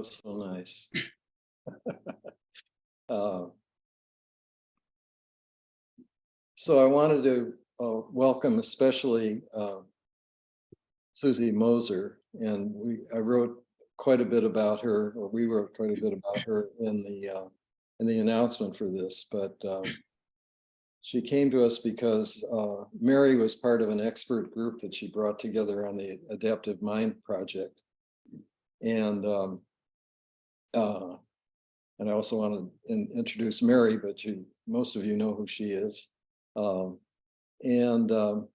was so nice. Uh, so I wanted to welcome especially Susie Moser, and I wrote quite a bit about her, or we wrote quite a bit about her in the announcement for this. But she came to us because Mary was part of an expert group that she brought together on the Adaptive Mind Project, and I also want to introduce Mary, but most of you know who she is. It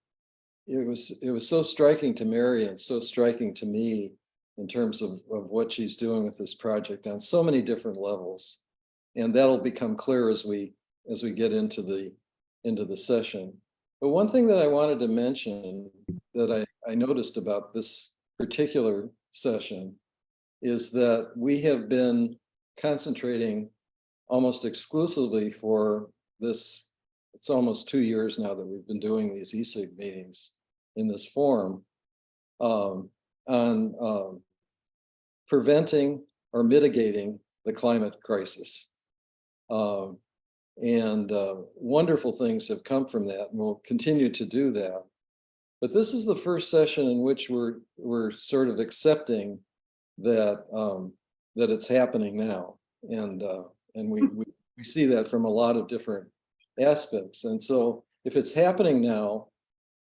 was so striking to Mary and so striking to me in terms of what she's doing with this project on so many different levels. And that'll become clear as we get into the session. But one thing that I wanted to mention that I noticed about this particular session is that we have been concentrating almost exclusively for this. It's almost 2 years now that we've been doing these EASIG meetings in this form on preventing or mitigating the climate crisis. Wonderful things have come from that, and we'll continue to do that. But this is the first session in which we're sort of accepting that that it's happening now, and we see that from a lot of different aspects. And so, if it's happening now,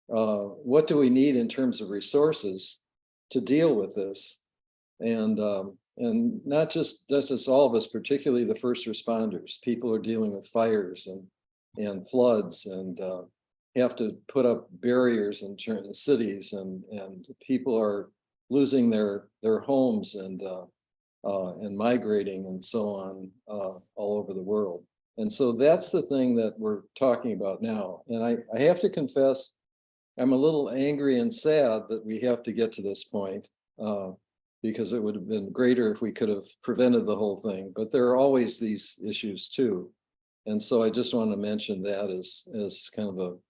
what do we need in terms of resources to deal with this? And not just all of us, particularly the first responders. People are dealing with fires and floods, and have to put up barriers in terms of cities, and people are losing their homes and migrating and so on all over the world. And so that's the thing that we're talking about now. And I have to confess, I'm a little angry and sad that we have to get to this point, because it would have been greater if we could have prevented the whole thing. But there are always these issues too. And so I just want to mention that as kind of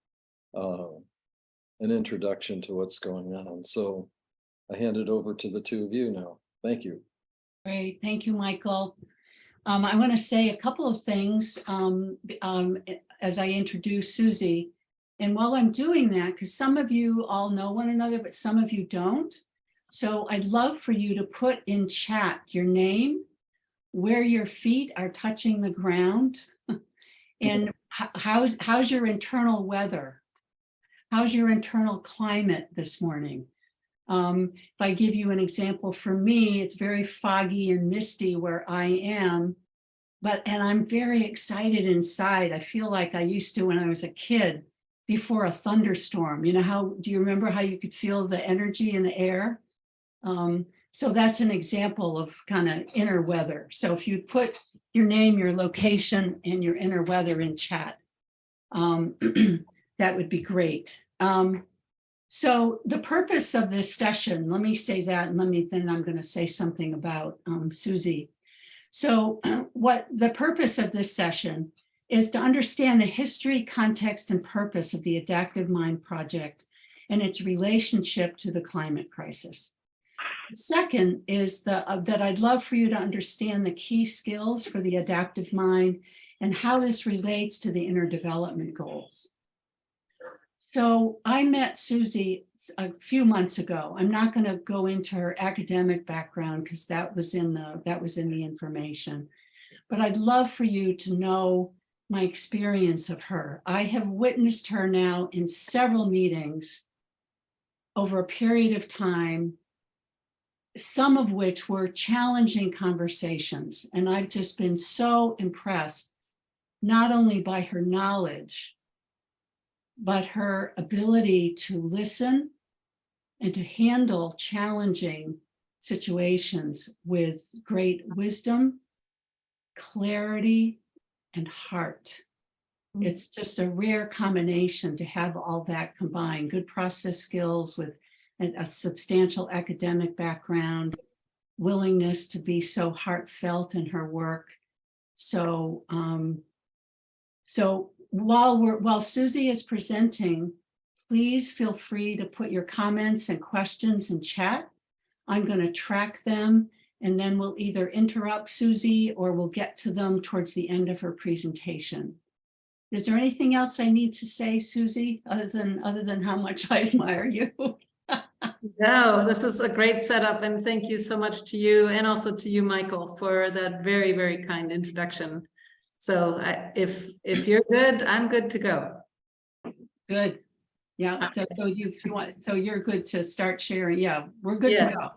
an introduction to what's going on. So I hand it over to the two of you now. Thank you. Great, thank you, Michael. I want to say a couple of things as I introduce Susie. And while I'm doing that, because some of you all know one another, but some of you don't. So I'd love for you to put in chat your name, where your feet are touching the ground, and how's your internal weather? How's your internal climate this morning? If I give you an example, for me, it's very foggy and misty where I am, and I'm very excited inside. I feel like I used to when I was a kid before a thunderstorm. You know, do you remember how you could feel the energy in the air? So that's an example of kind of inner weather. So if you put your name, your location, and your inner weather in chat, that would be great. So the purpose of this session, let me say that, and then I'm going to say something about Susie. So what the purpose of this session is to understand the history, context, and purpose of the Adaptive Mind Project and its relationship to the climate crisis. The second is that I'd love for you to understand the key skills for the adaptive mind and how this relates to the inner development goals. So I met Susie a few months ago. I'm not going to go into her academic background because that was in the information, but I'd love for you to know my experience of her. I have witnessed her now in several meetings over a period of time, some of which were challenging conversations. And I've just been so impressed, not only by her knowledge, but her ability to listen and to handle challenging situations with great wisdom, clarity, and heart. It's just a rare combination to have all that combined: good process skills with a substantial academic background, willingness to be so heartfelt in her work. So, while Susie is presenting, please feel free to put your comments and questions in chat. I'm going to track them And then we'll either interrupt Susie or we'll get to them towards the end of her presentation. Is there anything else I need to say, Susie, other than how much I admire you? No, this is a great setup, and thank you so much to you and also to you, Michael, for that very, very kind introduction. So if you're good, I'm good to go. Good. Yeah. So you're good to start sharing. Yeah, we're good to go.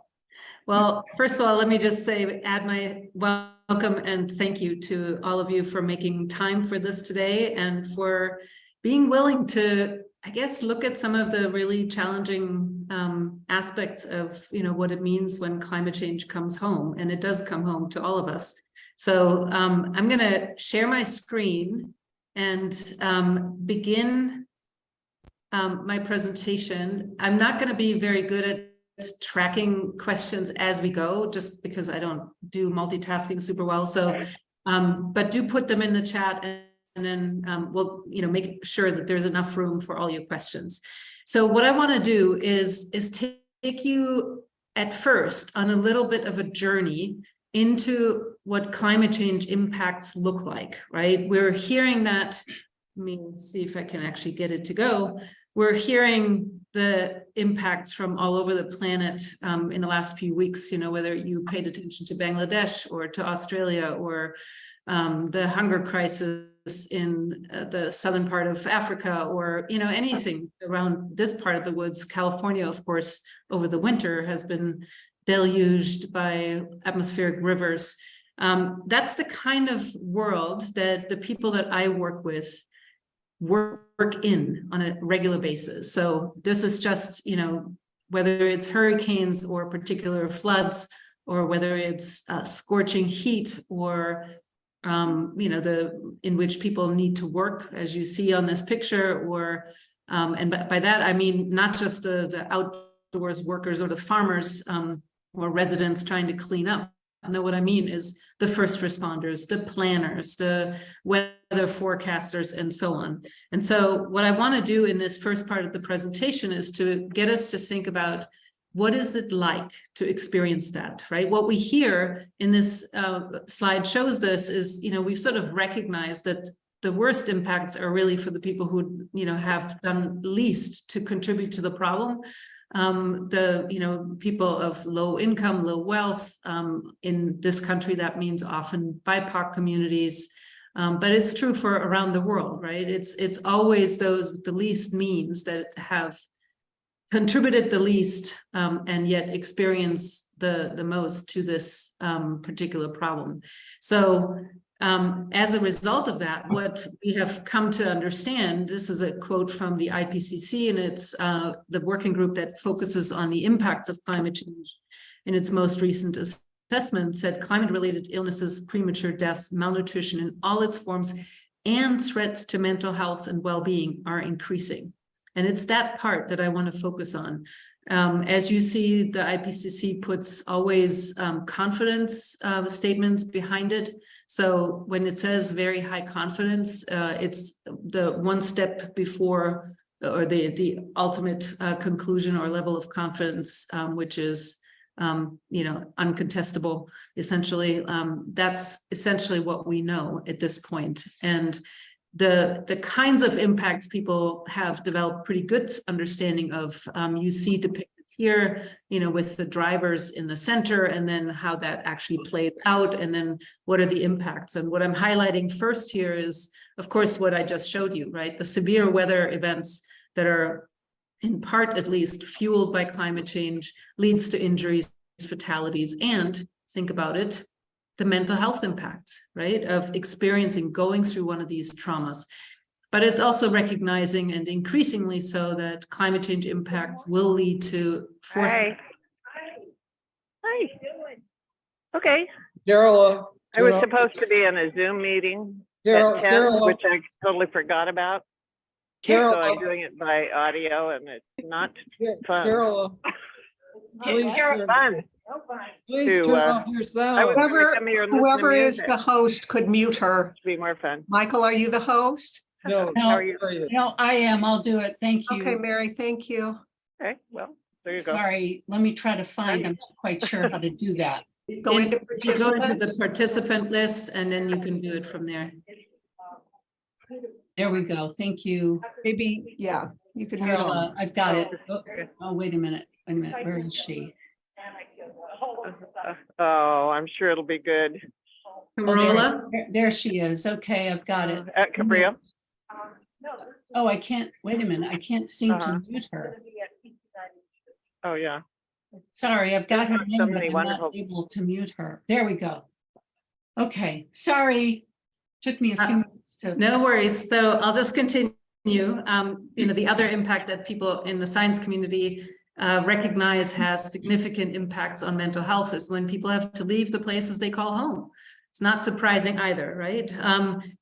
Well, first of all, let me just say, add my welcome and thank you to all of you for making time for this today and for being willing to, I guess, look at some of the really challenging aspects of, what it means when climate change comes home, and it does come home to all of us. So I'm going to share my screen and begin my presentation. I'm not going to be very good at tracking questions as we go, just because I don't do multitasking super well. So, but do put them in the chat, and then we'll, make sure that there's enough room for all your questions. So what I want to do is take you at first on a little bit of a journey into what climate change impacts look like, right? We're hearing that, let me see if I can actually get it to go. We're hearing the impacts from all over the planet in the last few weeks, whether you paid attention to Bangladesh or to Australia or the hunger crisis in the southern part of Africa, or, anything around this part of the woods. California, of course, over the winter has been deluged by atmospheric rivers. That's the kind of world that the people that I work with work in on a regular basis. So this is just, whether it's hurricanes or particular floods, or whether it's scorching heat, or in which people need to work, as you see on this picture, or and by that I mean not just the outdoors workers or the farmers or residents trying to clean up. No, what I mean is the first responders, the planners, the weather forecasters, and so on. And so what I want to do in this first part of the presentation is to get us to think about, what is it like to experience that, right? What we hear in this slide shows this is, we've sort of recognized that the worst impacts are really for the people who, have done least to contribute to the problem. People of low income, low wealth, in this country, that means often BIPOC communities, but it's true for around the world, right? It's always those with the least means that have contributed the least, and yet experience the most to this particular problem. So as a result of that, what we have come to understand, this is a quote from the IPCC, and it's the working group that focuses on the impacts of climate change. In its most recent assessment, said climate-related illnesses, premature deaths, malnutrition in all its forms, and threats to mental health and well-being are increasing. And it's that part that I want to focus on. As you see, the IPCC puts always confidence statements behind it. So when it says very high confidence, it's the one step before, or the ultimate conclusion or level of confidence, which is uncontestable, essentially. That's essentially what we know at this point. And the kinds of impacts people have developed pretty good understanding of, you see depicted here, with the drivers in the center, and then how that actually plays out, and then what are the impacts. And what I'm highlighting first here is, of course, what I just showed you, right? The severe weather events that are, in part at least, fueled by climate change, leads to injuries, fatalities, and think about it, the mental health impacts, right, of experiencing, going through one of these traumas. But it's also recognizing, and increasingly so, that climate change impacts will lead to forced. Hi. Okay. Carola. I was supposed to be in a Zoom meeting at 10, which I totally forgot about. So I'm doing it by audio, and it's not fun. Carola, please Fun. please turn off your sound. Whoever is the host could mute her. To be more fun. Michael, are you the host? No, How are you? No, I am. I'll do it. Thank you. Okay, Mary, thank you. Okay, well, there you go. Sorry, let me try to find, I'm not quite sure how to do that. Go into You go into participants. the participant list and then you can do it from there. There we go. Thank you. Maybe, yeah, you can mute Carola, them. I've got it. Oh, okay. wait a minute. Wait a minute. Where is she? Oh, I'm sure it'll be good. Carola? There she is. Okay, I've got it. Cabrillo? Oh, I can't, wait a minute. I can't seem to Uh-huh. mute her. Oh, yeah. Sorry, I've got her So name, but many I'm not wonderful- able to mute her. There we go. Okay, sorry. Took me a few minutes to. No worries. So I'll just continue. The other impact that people in the science community recognize has significant impacts on mental health is when people have to leave the places they call home. It's not surprising either, right?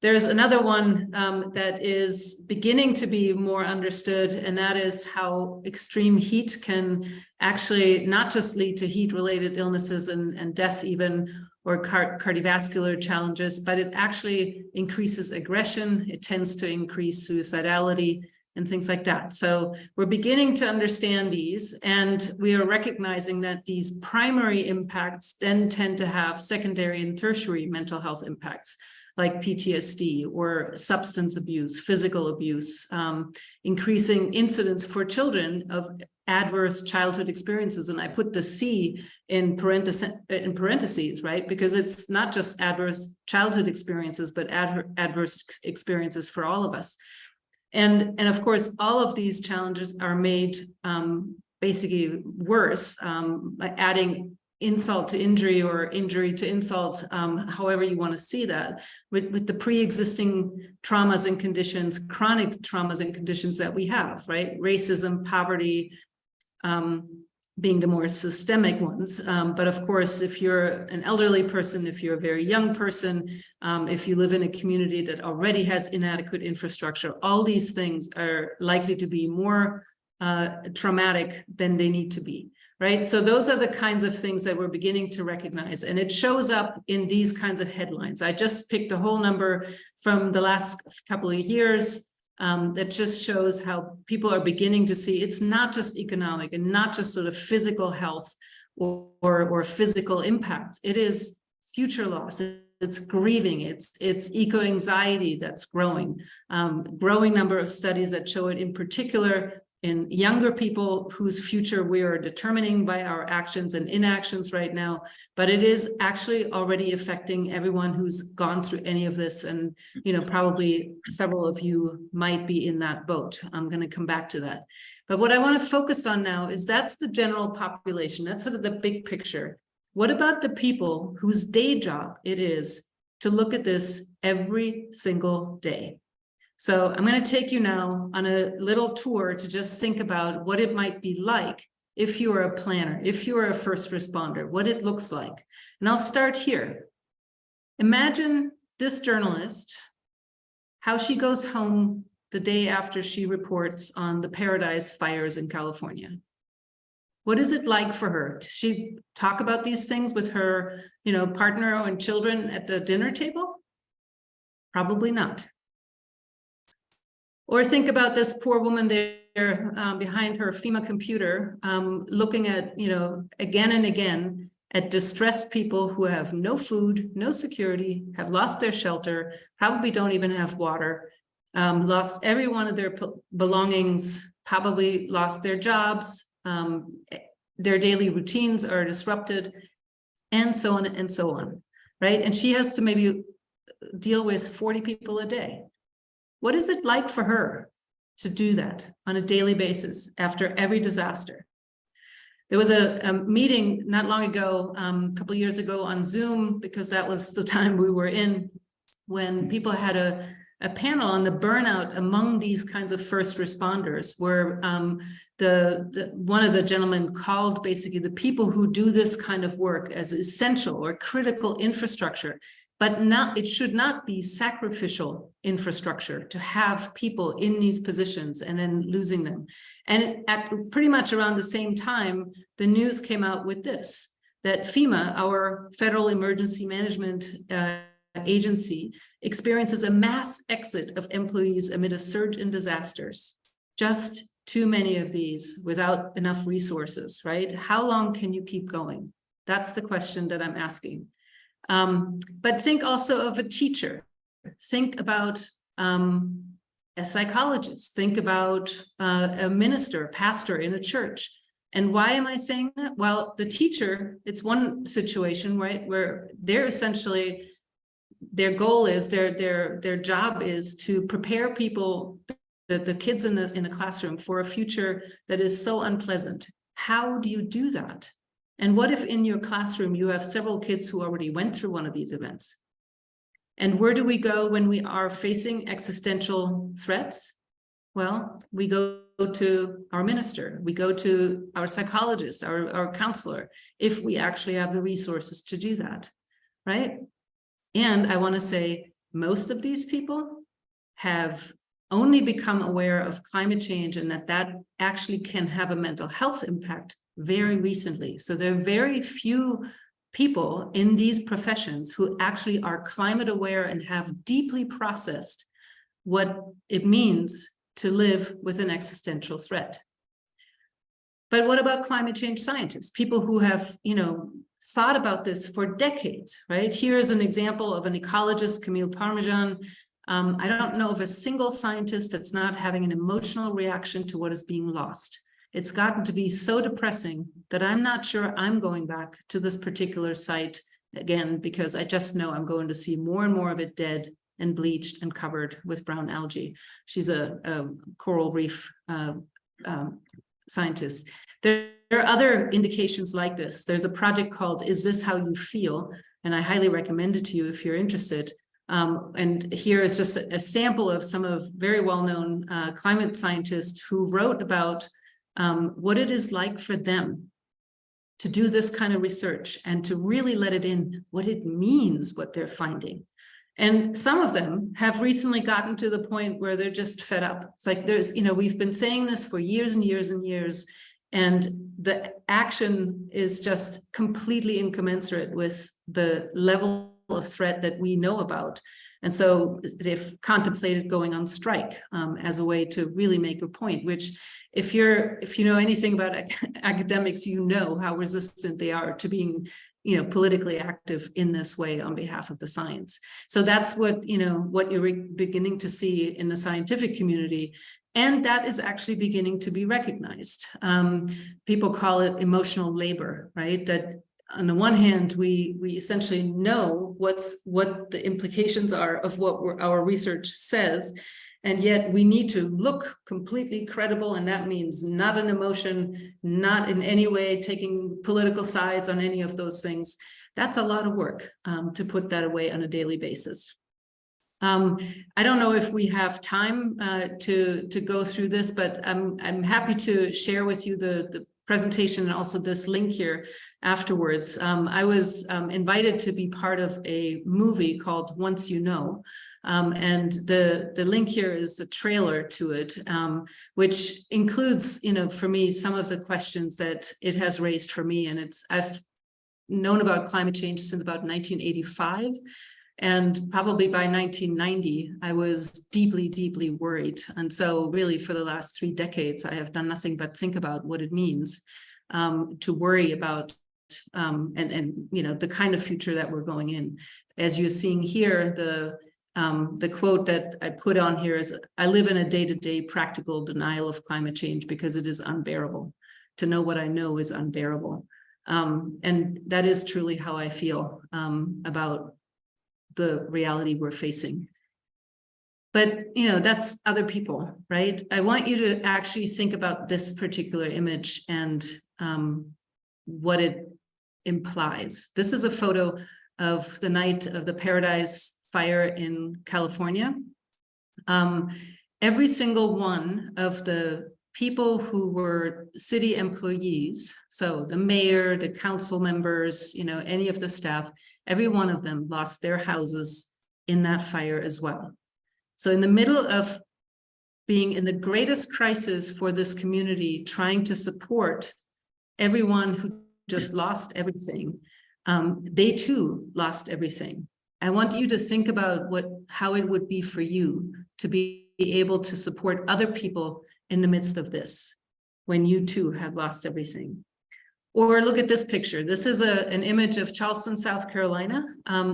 There's another one that is beginning to be more understood, and that is how extreme heat can actually not just lead to heat-related illnesses and death even, or cardiovascular challenges, but it actually increases aggression. It tends to increase suicidality and things like that. So we're beginning to understand these, and we are recognizing that these primary impacts then tend to have secondary and tertiary mental health impacts, like PTSD or substance abuse, physical abuse, increasing incidence for children of adverse childhood experiences. And I put the C in parentheses, right? Because it's not just adverse childhood experiences, but adverse experiences for all of us. And of course, all of these challenges are made basically worse by adding insult to injury or injury to insult, however you want to see that, with the pre-existing traumas and conditions, chronic traumas and conditions that we have, right? Racism, poverty, being the more systemic ones. But of course, if you're an elderly person, if you're a very young person, if you live in a community that already has inadequate infrastructure, all these things are likely to be more traumatic than they need to be, right? So those are the kinds of things that we're beginning to recognize, and it shows up in these kinds of headlines. I just picked a whole number from the last couple of years that just shows how people are beginning to see it's not just economic and not just sort of physical health or physical impacts. It is future loss. It's grieving. It's eco-anxiety that's growing. Growing number of studies that show it in particular in younger people whose future we are determining by our actions and inactions right now, but it is actually already affecting everyone who's gone through any of this. And, probably several of you might be in that boat. I'm going to come back to that. But what I want to focus on now is that's the general population. That's sort of the big picture. What about the people whose day job it is to look at this every single day? So I'm going to take you now on a little tour to just think about what it might be like if you are a planner, if you are a first responder, what it looks like. And I'll start here. Imagine this journalist, how she goes home the day after she reports on the Paradise fires in California. What is it like for her? Does she talk about these things with her, partner and children at the dinner table? Probably not. Or think about this poor woman there behind her FEMA computer, looking at, again and again at distressed people who have no food, no security, have lost their shelter, probably don't even have water, lost every one of their belongings, probably lost their jobs, their daily routines are disrupted, and so on and so on, right? And she has to maybe deal with 40 people a day. What is it like for her to do that on a daily basis after every disaster? There was a meeting not long ago, a couple of years ago on Zoom, because that was the time we were in, when people had a panel on the burnout among these kinds of first responders, where one of the gentlemen called basically the people who do this kind of work as essential or critical infrastructure. But it should not be sacrificial infrastructure to have people in these positions and then losing them. And at pretty much around the same time, the news came out with this, that FEMA, our Federal Emergency Management Agency, experiences a mass exit of employees amid a surge in disasters. Just too many of these without enough resources, right? How long can you keep going? That's the question that I'm asking. But think also of a teacher. Think about a psychologist. Think about a minister, pastor in a church. And why am I saying that? Well, the teacher, it's one situation, right, where they're essentially, their goal is, their job is to prepare people, the kids in the classroom, for a future that is so unpleasant. How do you do that? And what if in your classroom you have several kids who already went through one of these events? And where do we go when we are facing existential threats? Well, we go to our minister, we go to our psychologist, our counselor, if we actually have the resources to do that, right? And I want to say most of these people have only become aware of climate change and that actually can have a mental health impact very recently. So there are very few people in these professions who actually are climate aware and have deeply processed what it means to live with an existential threat. But what about climate change scientists? People who have, thought about this for decades, right? Here's an example of an ecologist, Camille Parmesan. I don't know of a single scientist that's not having an emotional reaction to what is being lost. It's gotten to be so depressing that I'm not sure I'm going back to this particular site again, because I just know I'm going to see more and more of it dead and bleached and covered with brown algae. She's a coral reef scientist. There are other indications like this. There's a project called Is This How You Feel? And I highly recommend it to you if you're interested. And here is just a sample of some of very well-known climate scientists who wrote about what it is like for them to do this kind of research and to really let it in what it means, what they're finding. And some of them have recently gotten to the point where they're just fed up. It's like we've been saying this for years and years and years, and the action is just completely incommensurate with the level of threat that we know about. And so they've contemplated going on strike as a way to really make a point, which if you know anything about academics, you know how resistant they are to being politically active in this way on behalf of the science. So that's what you're beginning to see in the scientific community. And that is actually beginning to be recognized. People call it emotional labor, right? That on the one hand, we essentially know what the implications are of what our research says, and yet we need to look completely credible, and that means not an emotion, not in any way taking political sides on any of those things. That's a lot of work to put that away on a daily basis. I don't know if we have time to go through this, but I'm happy to share with you the presentation and also this link here afterwards. I was invited to be part of a movie called Once You Know, and the link here is the trailer to it, which includes, for me, some of the questions that it has raised for me. And I've known about climate change since about 1985. And probably by 1990, I was deeply, deeply worried. And so really for the last 3 decades, I have done nothing but think about what it means to worry about and the kind of future that we're going in. As you're seeing here, the quote that I put on here is, I live in a day-to-day practical denial of climate change because it is unbearable. To know what I know is unbearable. And that is truly how I feel about the reality we're facing. But, that's other people, right? I want you to actually think about this particular image and what it implies. This is a photo of the night of the Paradise Fire in California. Every single one of the people who were city employees, so the mayor, the council members, any of the staff, every one of them lost their houses in that fire as well. So in the middle of being in the greatest crisis for this community, trying to support everyone who just lost everything, they too lost everything. I want you to think about how it would be for you to be able to support other people in the midst of this, when you too have lost everything. Or look at this picture. This is an image of Charleston, South Carolina,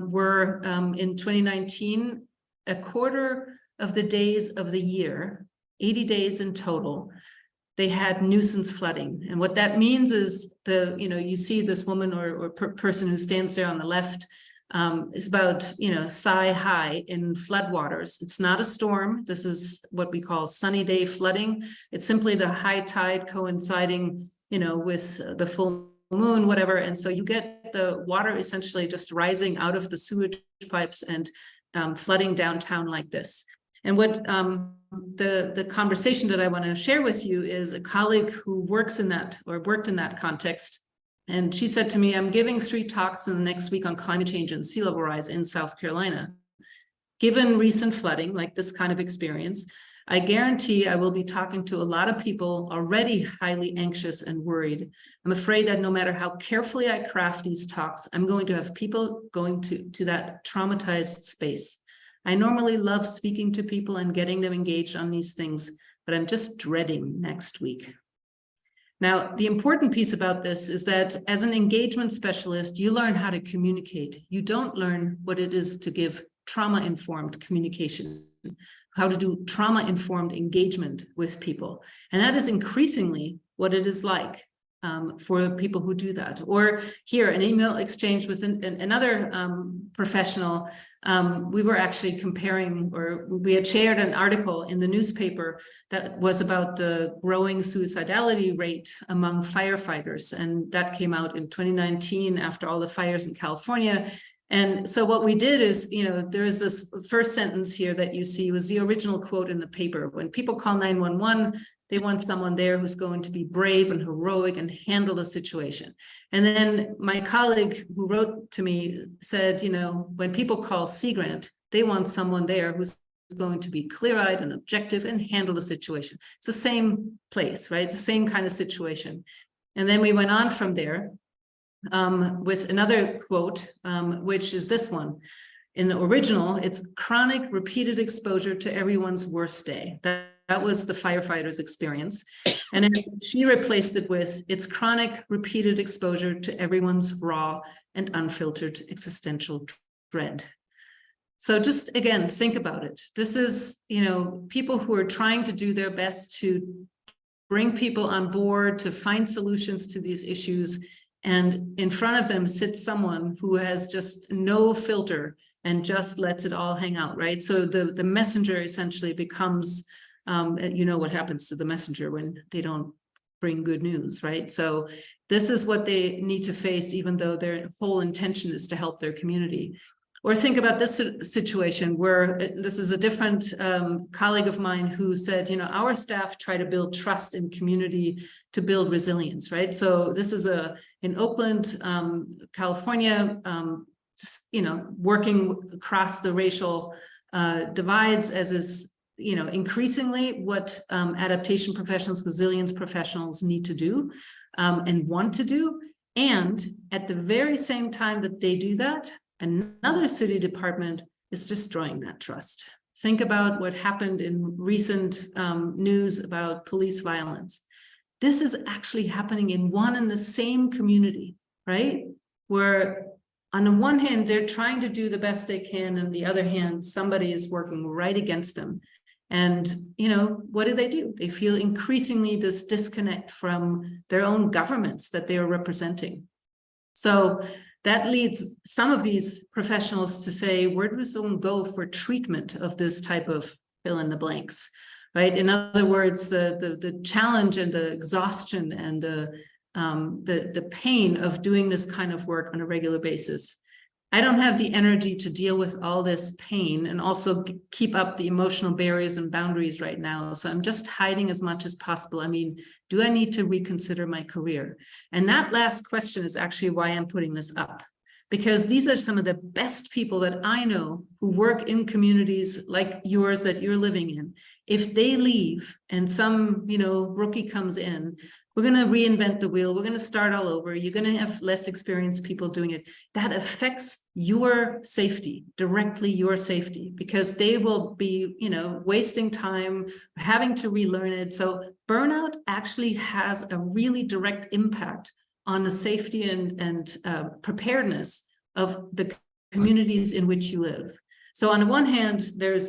where in 2019, a quarter of the days of the year, 80 days in total, they had nuisance flooding. And what that means is you see this woman or person who stands there on the left is about, thigh high in floodwaters. It's not a storm. This is what we call sunny day flooding. It's simply the high tide coinciding, with the full moon, whatever. And so you get the water essentially just rising out of the sewage pipes and flooding downtown like this. And what the conversation that I want to share with you is a colleague who works in that or worked in that context. And she said to me, I'm giving 3 talks in the next week on climate change and sea level rise in South Carolina. Given recent flooding, like this kind of experience, I guarantee I will be talking to a lot of people already highly anxious and worried. I'm afraid that no matter how carefully I craft these talks, I'm going to have people going to that traumatized space. I normally love speaking to people and getting them engaged on these things, but I'm just dreading next week. Now, the important piece about this is that as an engagement specialist, you learn how to communicate. You don't learn what it is to give trauma-informed communication, how to do trauma-informed engagement with people. And that is increasingly what it is like for people who do that. Or here, an email exchange with another professional. We were actually comparing, or we had shared an article in the newspaper that was about the growing suicidality rate among firefighters. And that came out in 2019 after all the fires in California. And so what we did is, there is this first sentence here that you see was the original quote in the paper. When people call 911, they want someone there who's going to be brave and heroic and handle the situation. And then my colleague who wrote to me said, when people call Sea Grant, they want someone there who's going to be clear-eyed and objective and handle the situation. It's the same place, right? The same kind of situation. And then we went on from there with another quote, which is this one. In the original, it's chronic repeated exposure to everyone's worst day. That was the firefighter's experience. And then she replaced it with, it's chronic repeated exposure to everyone's raw and unfiltered existential dread. So just, again, think about it. This is, people who are trying to do their best to bring people on board, to find solutions to these issues. And in front of them sits someone who has just no filter and just lets it all hang out, right? So the messenger essentially becomes, what happens to the messenger when they don't bring good news, right? So this is what they need to face, even though their whole intention is to help their community. Or think about this situation where this is a different colleague of mine who said, our staff try to build trust in community to build resilience, right? So this is in Oakland, California, working across the racial divides, as is, increasingly what adaptation professionals, resilience professionals need to do and want to do. And at the very same time that they do that, another city department is destroying that trust. Think about what happened in recent news about police violence. This is actually happening in one and the same community, right? Where on the one hand, they're trying to do the best they can, and on the other hand, somebody is working right against them. And, what do? They feel increasingly this disconnect from their own governments that they are representing. So that leads some of these professionals to say, where does one go for treatment of this type of fill in the blanks, right? In other words, the challenge and the exhaustion and the pain of doing this kind of work on a regular basis. I don't have the energy to deal with all this pain and also keep up the emotional barriers and boundaries right now. So I'm just hiding as much as possible. I mean, do I need to reconsider my career? And that last question is actually why I'm putting this up, because these are some of the best people that I know who work in communities like yours that you're living in. If they leave and some, rookie comes in, we're going to reinvent the wheel. We're going to start all over. You're going to have less experienced people doing it. That affects your safety, directly your safety, because they will be, wasting time, having to relearn it. So burnout actually has a really direct impact on the safety and preparedness of the communities in which you live. So on the one hand, there's,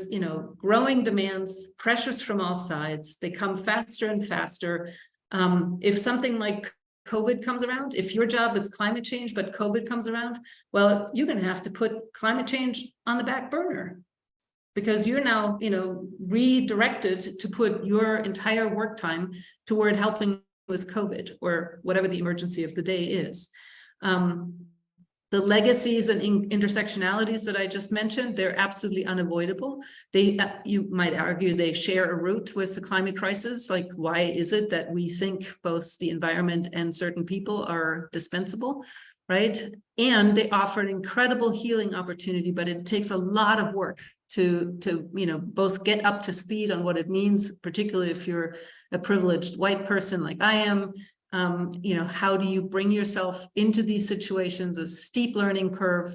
growing demands, pressures from all sides. They come faster and faster. If something like COVID comes around, if your job is climate change, but COVID comes around, well, you're going to have to put climate change on the back burner because you're now, redirected to put your entire work time toward helping with COVID or whatever the emergency of the day is. The legacies and intersectionalities that I just mentioned, they're absolutely unavoidable. You might argue they share a root with the climate crisis. Like, why is it that we think both the environment and certain people are dispensable, right? And they offer an incredible healing opportunity, but it takes a lot of work to both get up to speed on what it means, particularly if you're a privileged white person like I am. How do you bring yourself into these situations, a steep learning curve?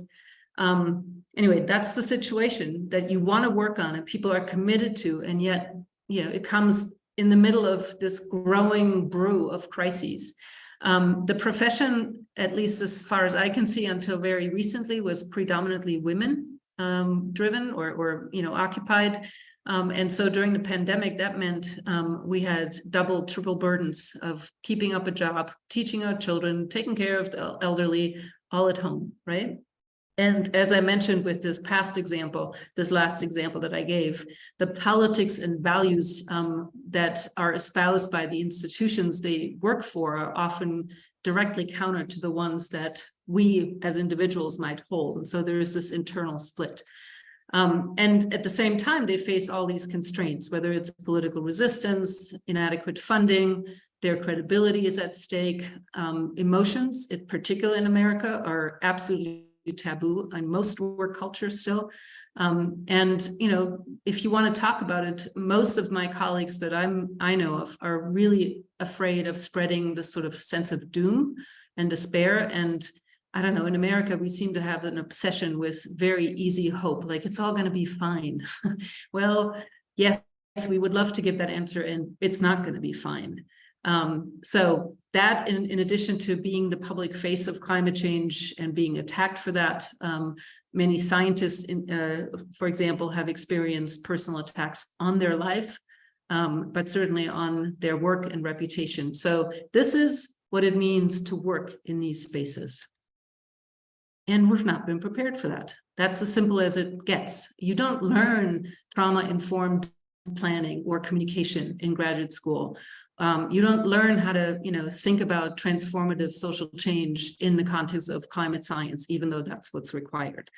Anyway, that's the situation that you want to work on and people are committed to. And yet, it comes in the middle of this growing brew of crises. The profession, at least as far as I can see until very recently, was predominantly women driven or occupied. And so during the pandemic, that meant we had double, triple burdens of keeping up a job, teaching our children, taking care of the elderly, all at home, right? And as I mentioned with this last example that I gave, the politics and values that are espoused by the institutions they work for are often directly counter to the ones that we as individuals might hold. And so there is this internal split. And at the same time, they face all these constraints, whether it's political resistance, inadequate funding, their credibility is at stake. Emotions, in particular in America, are absolutely taboo in most work cultures still. And if you want to talk about it, most of my colleagues that I know of are really afraid of spreading this sort of sense of doom and despair. And I don't know, in America, we seem to have an obsession with very easy hope, like it's all going to be fine. Well, yes, we would love to give that answer, and it's not going to be fine. So that, in addition to being the public face of climate change and being attacked for that, many scientists, for example, have experienced personal attacks on their life, but certainly on their work and reputation. So this is what it means to work in these spaces. And we've not been prepared for that. That's as simple as it gets. You don't learn trauma-informed planning or communication in graduate school. You don't learn how to, think about transformative social change in the context of climate science, even though that's what's required.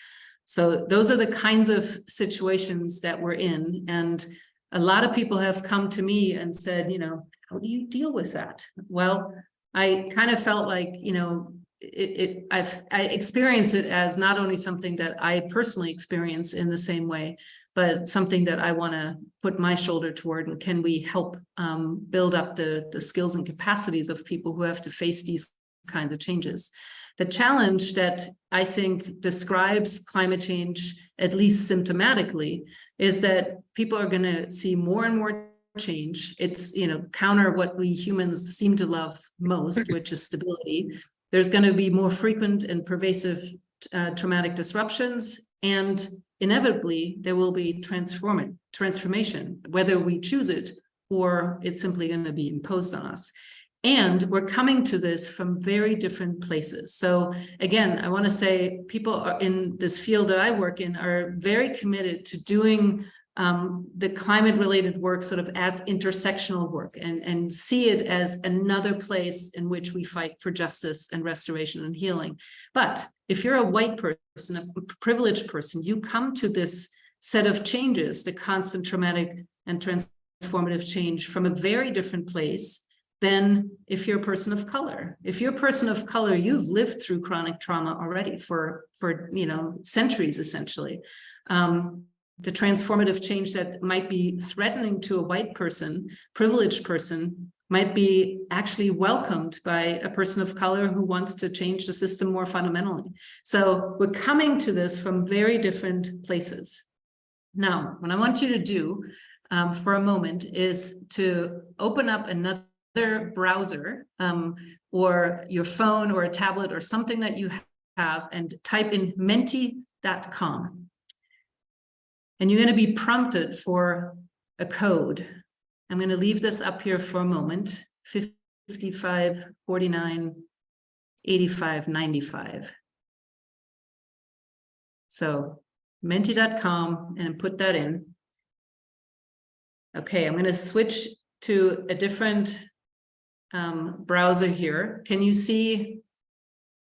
So those are the kinds of situations that we're in. And a lot of people have come to me and said, how do you deal with that? Well, I kind of felt like, I experience it as not only something that I personally experience in the same way, but something that I want to put my shoulder toward. And can we help build up the skills and capacities of people who have to face these kinds of changes? The challenge that I think describes climate change, at least symptomatically, is that people are going to see more and more change. It's, counter what we humans seem to love most, which is stability. There's going to be more frequent and pervasive traumatic disruptions, and inevitably there will be transformation, whether we choose it or it's simply going to be imposed on us. And we're coming to this from very different places. So again, I want to say people are in this field that I work in are very committed to doing the climate-related work sort of as intersectional work and see it as another place in which we fight for justice and restoration and healing. But if you're a white person, a privileged person, you come to this set of changes, the constant traumatic and transformative change, from a very different place than if you're a person of color. If you're a person of color, you've lived through chronic trauma already for centuries, essentially. The transformative change that might be threatening to a white person, privileged person, might be actually welcomed by a person of color who wants to change the system more fundamentally. So we're coming to this from very different places. Now, what I want you to do for a moment is to open up another browser or your phone or a tablet or something that you have and type in menti.com. And you're going to be prompted for a code. I'm going to leave this up here for a moment. 55, 49, 85, 95. So menti.com and put that in. Okay, I'm going to switch to a different browser here. Can you see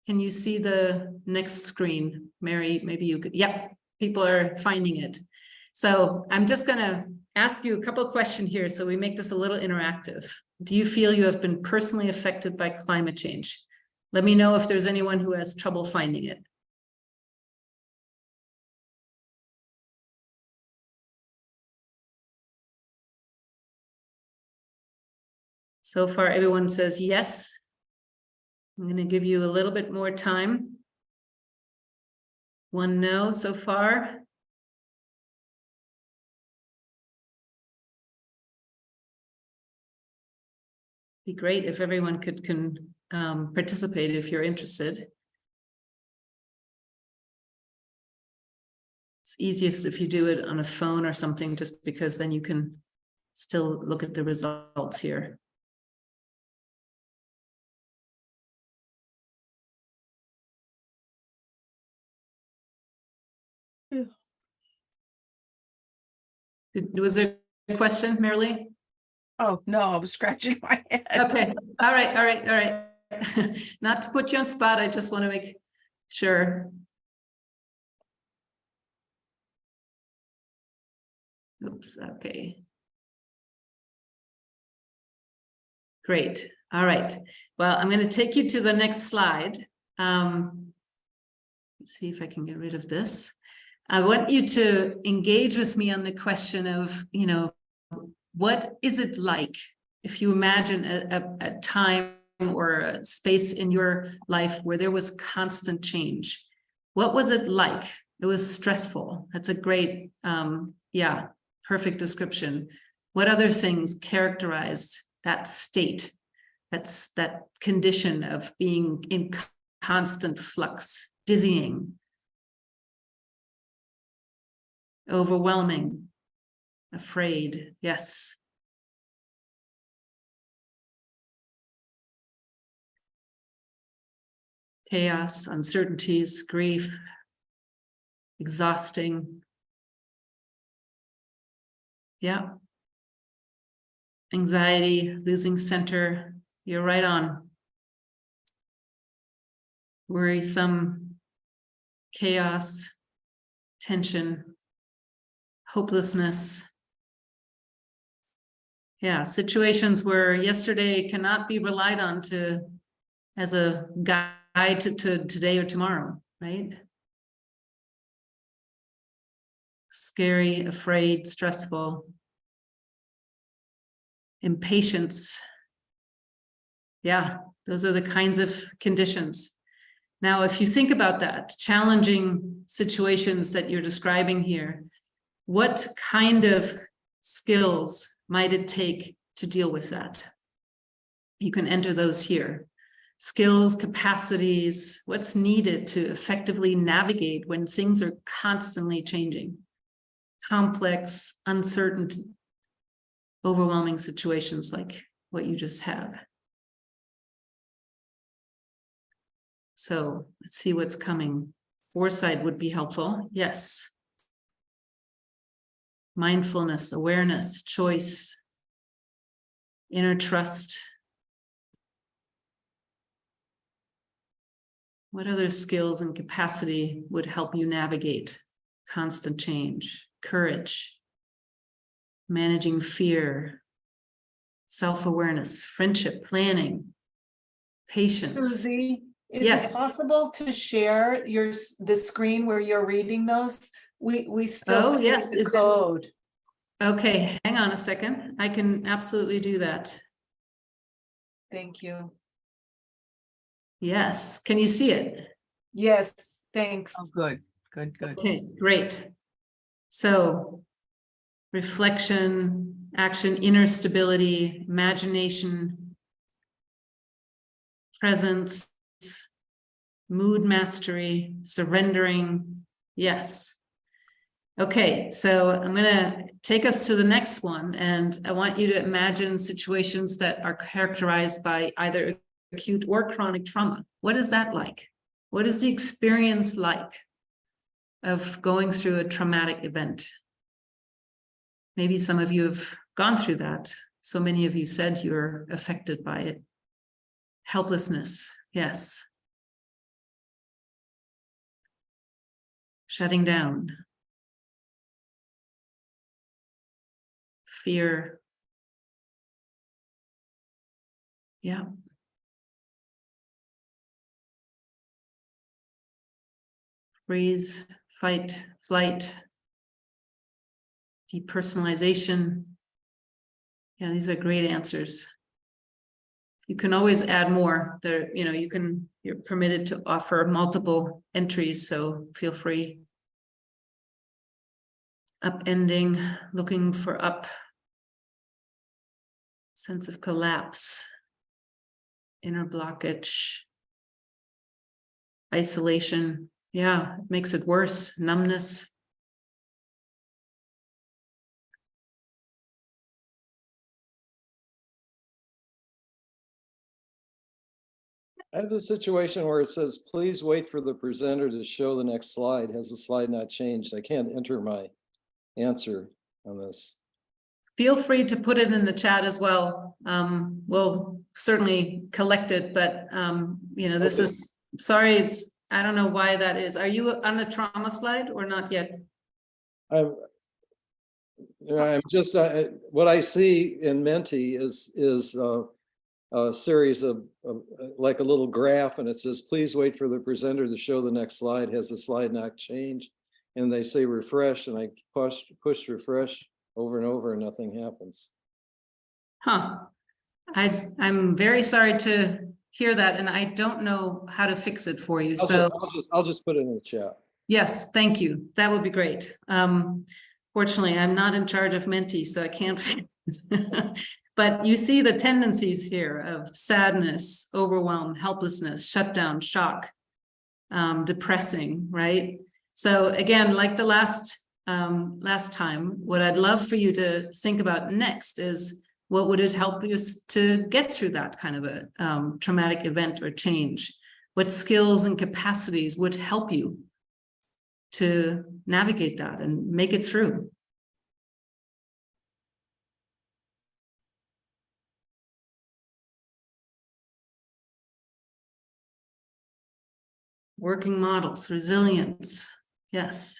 the next screen? Mary, maybe you could. Yep, people are finding it. So I'm just going to ask you a couple of questions here so we make this a little interactive. Do you feel you have been personally affected by climate change? Let me know if there's anyone who has trouble finding it. So far, everyone says yes. I'm going to give you a little bit more time. One no so far. Be great if everyone could participate if you're interested. It's easiest if you do it on a phone or something, just because then you can still look at the results here. Was there a question, Marilee? Oh, no, I was scratching my head. Okay, all right. Not to put you on spot, I just want to make sure. Oops, okay. Great, all right. Well, I'm going to take you to the next slide. Let's see if I can get rid of this. I want you to engage with me on the question of, what is it like if you imagine a time or a space in your life where there was constant change? What was it like? It was stressful. That's a great, perfect description. What other things characterized that state? That's that condition of being in constant flux, dizzying, overwhelming, afraid, yes. Chaos, uncertainties, grief, exhausting. Yeah. Anxiety, losing center, you're right on. Worrisome, chaos, tension, hopelessness. Yeah, situations where yesterday cannot be relied on as a guide to today or tomorrow, right? Scary, afraid, stressful. Impatience. Yeah, those are the kinds of conditions. Now, if you think about that, challenging situations that you're describing here, what kind of skills might it take to deal with that? You can enter those here. Skills, capacities, what's needed to effectively navigate when things are constantly changing. Complex, uncertain, overwhelming situations like what you just have. So let's see what's coming. Foresight would be helpful. Yes. Mindfulness, awareness, choice, inner trust. What other skills and capacity would help you navigate constant change? Courage, managing fear, self-awareness, friendship, planning, patience. Susie, is Yes. it possible to share the screen where you're reading those? We still see yes. the code. Okay, hang on a second. I can absolutely do that. Thank you. Yes, can you see it? Yes, thanks. Oh, good. Okay, great. So reflection, action, inner stability, imagination, presence, mood mastery, surrendering. Yes. Okay, so I'm going to take us to the next one, and I want you to imagine situations that are characterized by either acute or chronic trauma. What is that like? What is the experience like of going through a traumatic event? Maybe some of you have gone through that. So many of you said you're affected by it. Helplessness, yes. Shutting down. Fear. Yeah. Freeze, fight, flight, depersonalization. Yeah, these are great answers. You can always add more. There, you're permitted to offer multiple entries, so feel free. Upending, looking for up. Sense of collapse. Inner blockage. Isolation. Yeah, it makes it worse. Numbness. I have a situation where it says, please wait for the presenter to show the next slide. Has the slide not changed? I can't enter my answer on this. Feel free to put it in the chat as well. We'll certainly collect it, but this Okay. is, sorry, I don't know why that is. Are you on the trauma slide or not yet? I'm just, what I see in Menti is a series of like a little graph, and it says, please wait for the presenter to show the next slide. Has the slide not changed? And they say refresh, and I push refresh over and over, and nothing happens. Huh. I'm very sorry to hear that, and I don't know how to fix it for you. I'll just put it in the chat. Yes, thank you. That would be great. Fortunately, I'm not in charge of Menti, so I can't. But you see the tendencies here of sadness, overwhelm, helplessness, shutdown, shock, depressing, right? So again, like the last time, what I'd love for you to think about next is, what would it help you to get through that kind of a traumatic event or change? What skills and capacities would help you to navigate that and make it through? Working models, resilience, yes.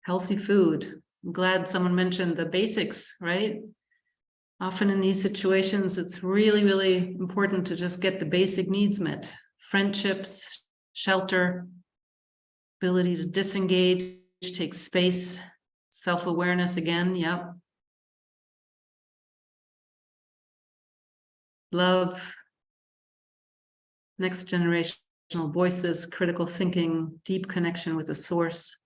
Healthy food. I'm glad someone mentioned the basics, right? Often in these situations, it's really, really important to just get the basic needs met. Friendships, shelter, ability to disengage, take space, self-awareness again, yep. Love, next generational voices, critical thinking, deep connection with the source,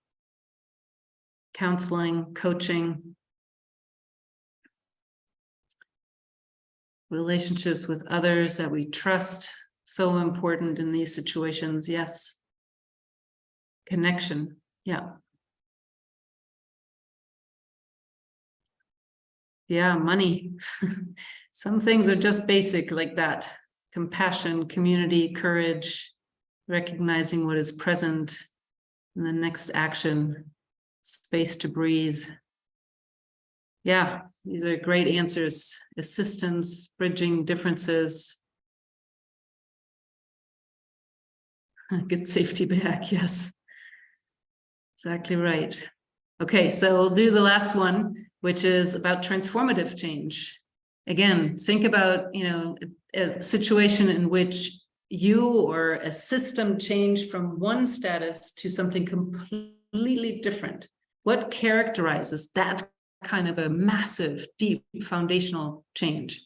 counseling, coaching, relationships with others that we trust, so important in these situations, yes. Connection, yeah. Yeah, money. Some things are just basic like that. Compassion, community, courage, recognizing what is present, and the next action, space to breathe. Yeah, these are great answers. Assistance, bridging differences. Get safety back, yes. Exactly right. Okay, so we'll do the last one, which is about transformative change. Again, think about, a situation in which you or a system changed from one status to something completely different. What characterizes that kind of a massive, deep, foundational change?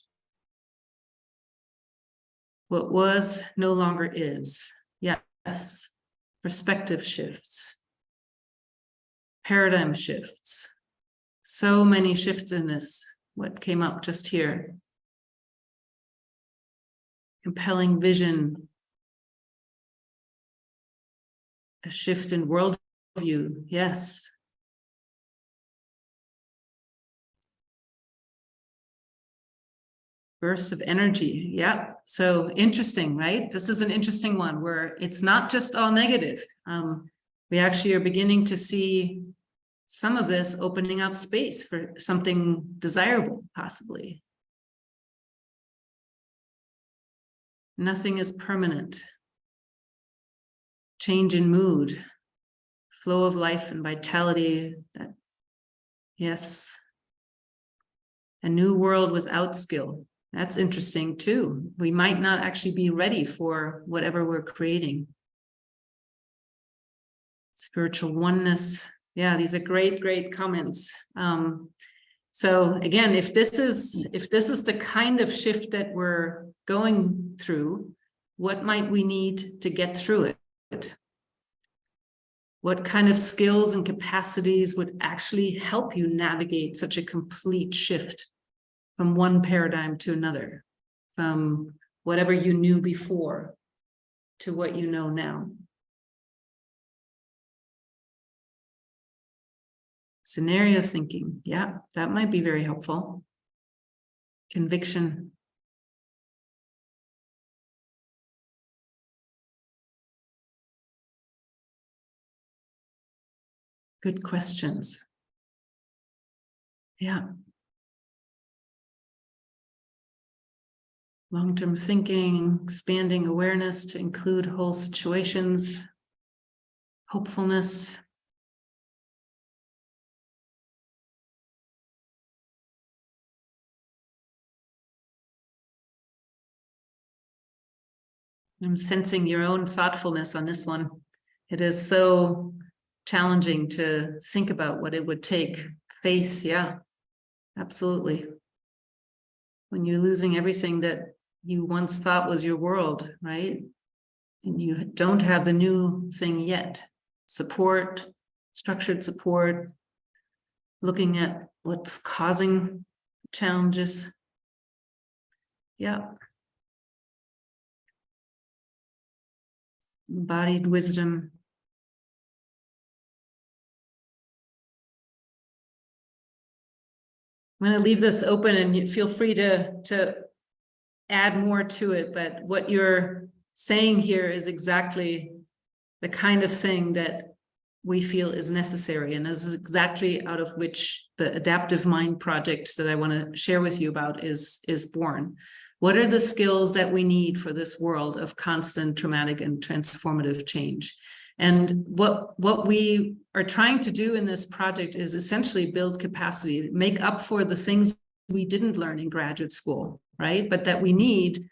What was no longer is. Yes. Perspective shifts. Paradigm shifts. So many shifts in this, what came up just here. compelling vision, a shift in worldview. Yes. Bursts of energy. Yeah. So interesting, right? This is an interesting one where it's not just all negative. We actually are beginning to see some of this opening up space for something desirable, possibly. Nothing is permanent. Change in mood, flow of life and vitality. Yes. A new world without skill. That's interesting too. We might not actually be ready for whatever we're creating. Spiritual oneness. Yeah, these are great, great comments. So again, if this is the kind of shift that we're going through, what might we need to get through it? What kind of skills and capacities would actually help you navigate such a complete shift from one paradigm to another, from whatever you knew before to what you know now? Scenario thinking, yeah, that might be very helpful. Conviction. Good questions. Yeah. Long-term thinking, expanding awareness to include whole situations, hopefulness. I'm sensing your own thoughtfulness on this one. It is so challenging to think about what it would take. Faith, yeah, absolutely. When you're losing everything that you once thought was your world, right? And you don't have the new thing yet. Support, structured support, looking at what's causing challenges. Yeah. Embodied wisdom. I'm going to leave this open and you feel free to add more to it, but what you're saying here is exactly the kind of thing that we feel is necessary. And this is exactly out of which the Adaptive Mind project that I want to share with you about is born. What are the skills that we need for this world of constant traumatic and transformative change? And what we are trying to do in this project is essentially build capacity, make up for the things we didn't learn in graduate school, right? But that we need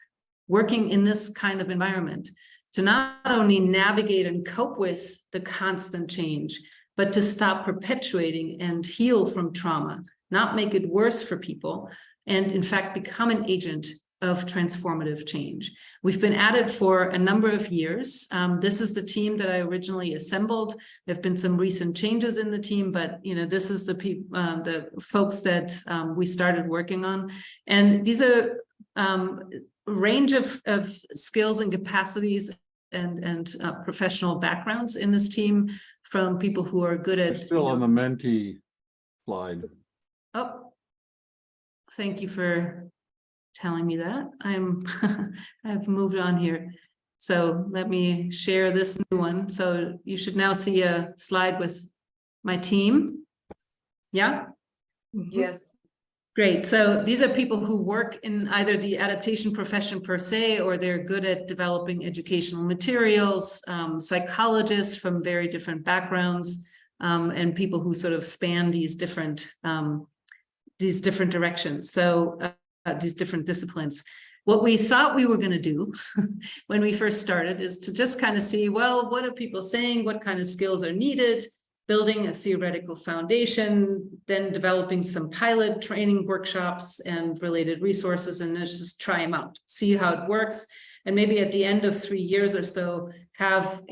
working in this kind of environment to not only navigate and cope with the constant change, but to stop perpetuating and heal from trauma, not make it worse for people, and in fact, become an agent of transformative change. We've been at it for a number of years. This is the team that I originally assembled. There have been some recent changes in the team, but this is the folks that we started working on. And these are a range of skills and capacities and professional backgrounds in this team, from people who are good at— You're still on the mentee slide. Oh, thank you for telling me that. I've moved on here. So let me share this new one. So you should now see a slide with my team. Yeah? Yes. Great. So these are people who work in either the adaptation profession per se, or they're good at developing educational materials, psychologists from very different backgrounds, and people who sort of span these different directions. So these different disciplines. What we thought we were going to do when we first started is to just kind of see, well, what are people saying? What kind of skills are needed? Building a theoretical foundation, then developing some pilot training workshops and related resources, and just try them out, see how it works. And maybe at the end of 3 years or so, have,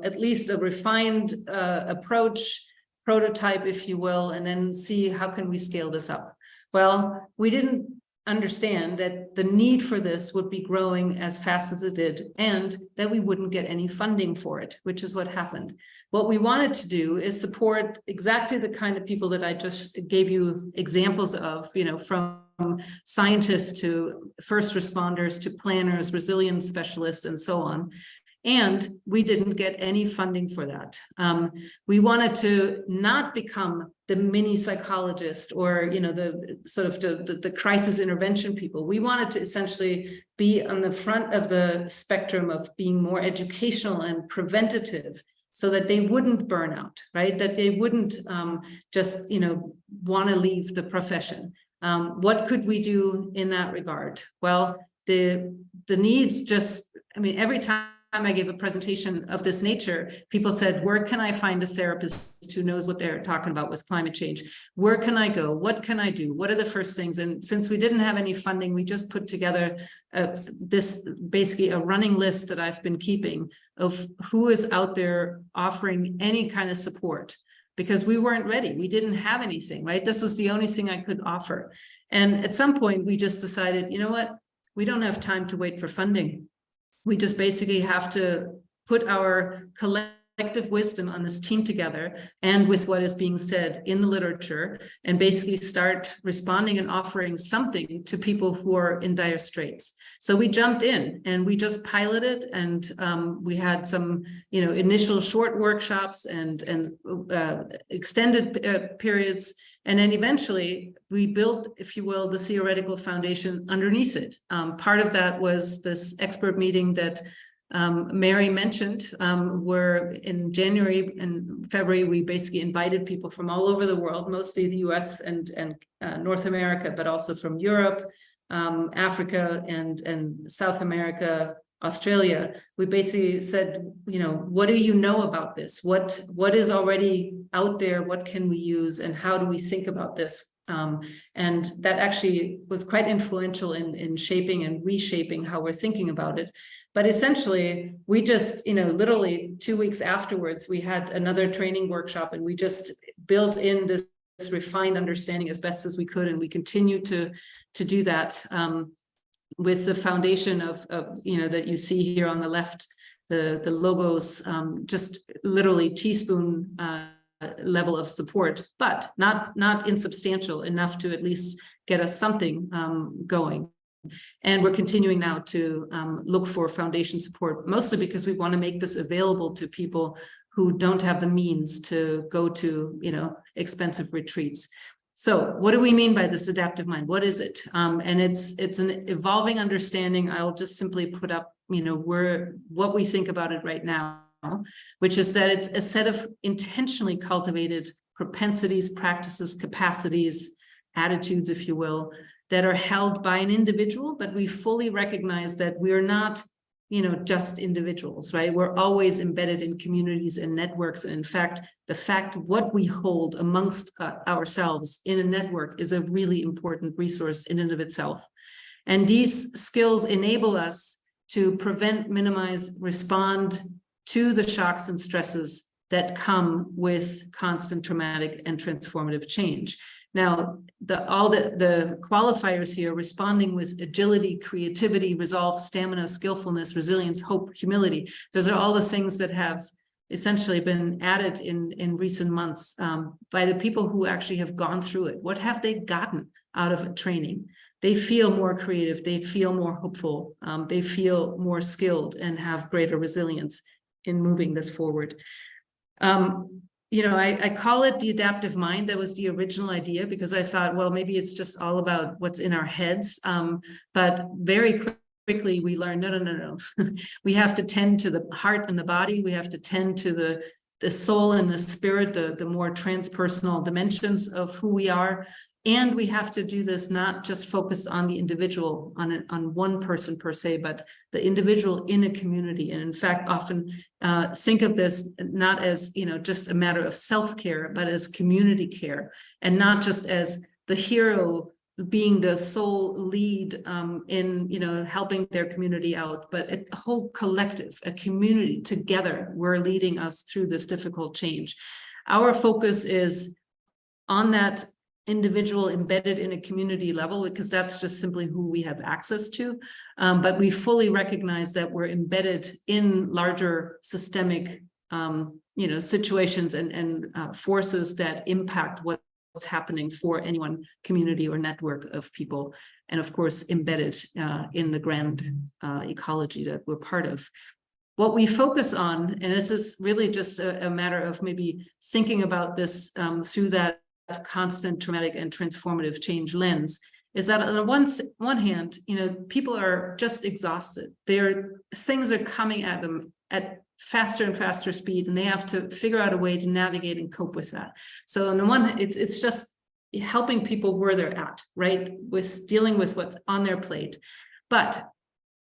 at least a refined approach, prototype, if you will, and then see how can we scale this up. Well, we didn't understand that the need for this would be growing as fast as it did, and that we wouldn't get any funding for it, which is what happened. What we wanted to do is support exactly the kind of people that I just gave you examples of, from scientists to first responders to planners, resilience specialists, and so on. And we didn't get any funding for that. We wanted to not become the mini psychologist or, the sort of the crisis intervention people. We wanted to essentially be on the front of the spectrum of being more educational and preventative, so that they wouldn't burn out, right? That they wouldn't just, want to leave the profession. What could we do in that regard? Well, the needs just, every time I gave a presentation of this nature, people said, where can I find a therapist who knows what they're talking about with climate change? Where can I go? What can I do? What are the first things? And since we didn't have any funding, we just put together this basically a running list that I've been keeping of who is out there offering any kind of support, because we weren't ready. We didn't have anything, right? This was the only thing I could offer. And at some point we just decided, you know what? We don't have time to wait for funding. We just basically have to put our collective wisdom on this team together, and with what is being said in the literature, and basically start responding and offering something to people who are in dire straits. So we jumped in and we just piloted, and we had some, initial short workshops and extended periods. And then eventually we built, if you will, the theoretical foundation underneath it. Part of that was this expert meeting that Mary mentioned, where in January and February, we basically invited people from all over the world, mostly the US and North America, but also from Europe, Africa, and South America, Australia. We basically said, what do you know about this? What is already out there? What can we use? And how do we think about this? And that actually was quite influential in shaping and reshaping how we're thinking about it. But essentially, we just, literally 2 weeks afterwards, we had another training workshop, and we just built in this refined understanding as best as we could. And we continue to do that. With the foundation of that you see here on the left, the logos, just literally teaspoon level of support, but not insubstantial enough to at least get us something going. And we're continuing now to look for foundation support, mostly because we want to make this available to people who don't have the means to go to expensive retreats. So what do we mean by this adaptive mind? What is it? And it's an evolving understanding. I'll just simply put up, what we think about it right now, which is that it's a set of intentionally cultivated propensities, practices, capacities, attitudes, if you will, that are held by an individual, but we fully recognize that we're not just individuals, right? We're always embedded in communities and networks. And in fact, what we hold amongst ourselves in a network is a really important resource in and of itself. And these skills enable us to prevent, minimize, respond to the shocks and stresses that come with constant traumatic and transformative change. Now, all the qualifiers here, responding with agility, creativity, resolve, stamina, skillfulness, resilience, hope, humility, those are all the things that have essentially been added in recent months by the people who actually have gone through it. What have they gotten out of training? They feel more creative, they feel more hopeful, they feel more skilled and have greater resilience in moving this forward. I call it the adaptive mind. That was the original idea, because I thought, well, maybe it's just all about what's in our heads. But very quickly we learned, no. We have to tend to the heart and the body. We have to tend to the soul and the spirit, the more transpersonal dimensions of who we are. And we have to do this not just focus on the individual, on one person per se, but the individual in a community. And in fact, often think of this not as just a matter of self-care, but as community care, and not just as the hero being the sole lead in helping their community out, but a whole collective, a community together. We're leading us through this difficult change. Our focus is on that individual embedded in a community level, because that's just simply who we have access to. But we fully recognize that we're embedded in larger systemic situations and forces that impact what's happening for any one community or network of people, and of course embedded in the grand ecology that we're part of. What we focus on, and this is really just a matter of maybe thinking about this through that constant traumatic and transformative change lens, is that on the one hand, people are just exhausted. Things are coming at them at faster and faster speed, and they have to figure out a way to navigate and cope with that. So on the one hand, it's just helping people where they're at, right, with dealing with what's on their plate. But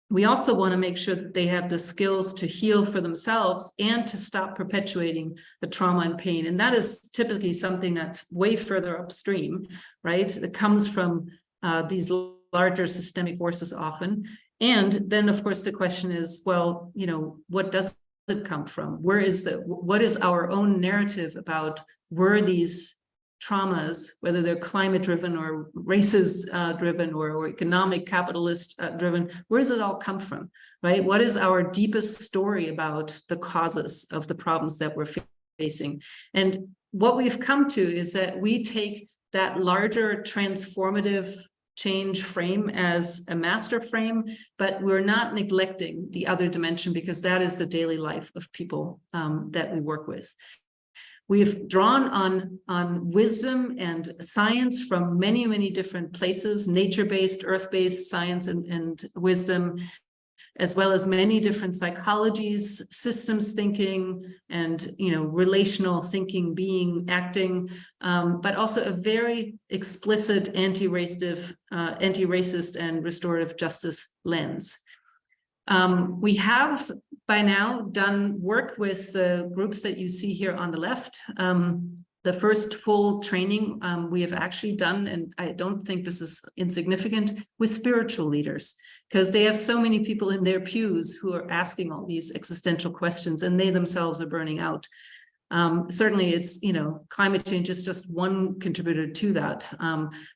we also want to make sure that they have the skills to heal for themselves and to stop perpetuating the trauma and pain. And that is typically something that's way further upstream, right? That comes from these larger systemic forces often. And then, of course, the question is, well, what does it come from? What is our own narrative about where these traumas, whether they're climate driven or racist driven or economic capitalist driven, where does it all come from, right? What is our deepest story about the causes of the problems that we're facing? And what we've come to is that we take that larger transformative change frame as a master frame, but we're not neglecting the other dimension, because that is the daily life of people that we work with. We've drawn on wisdom and science from many, many different places, nature-based, earth-based science and wisdom, as well as many different psychologies, systems thinking, and relational thinking, being, acting, but also a very explicit anti-racist and restorative justice lens. We have by now done work with the groups that you see here on the left. The first full training we have actually done, and I don't think this is insignificant, with spiritual leaders, because they have so many people in their pews who are asking all these existential questions, and they themselves are burning out. Certainly it's, climate change is just one contributor to that.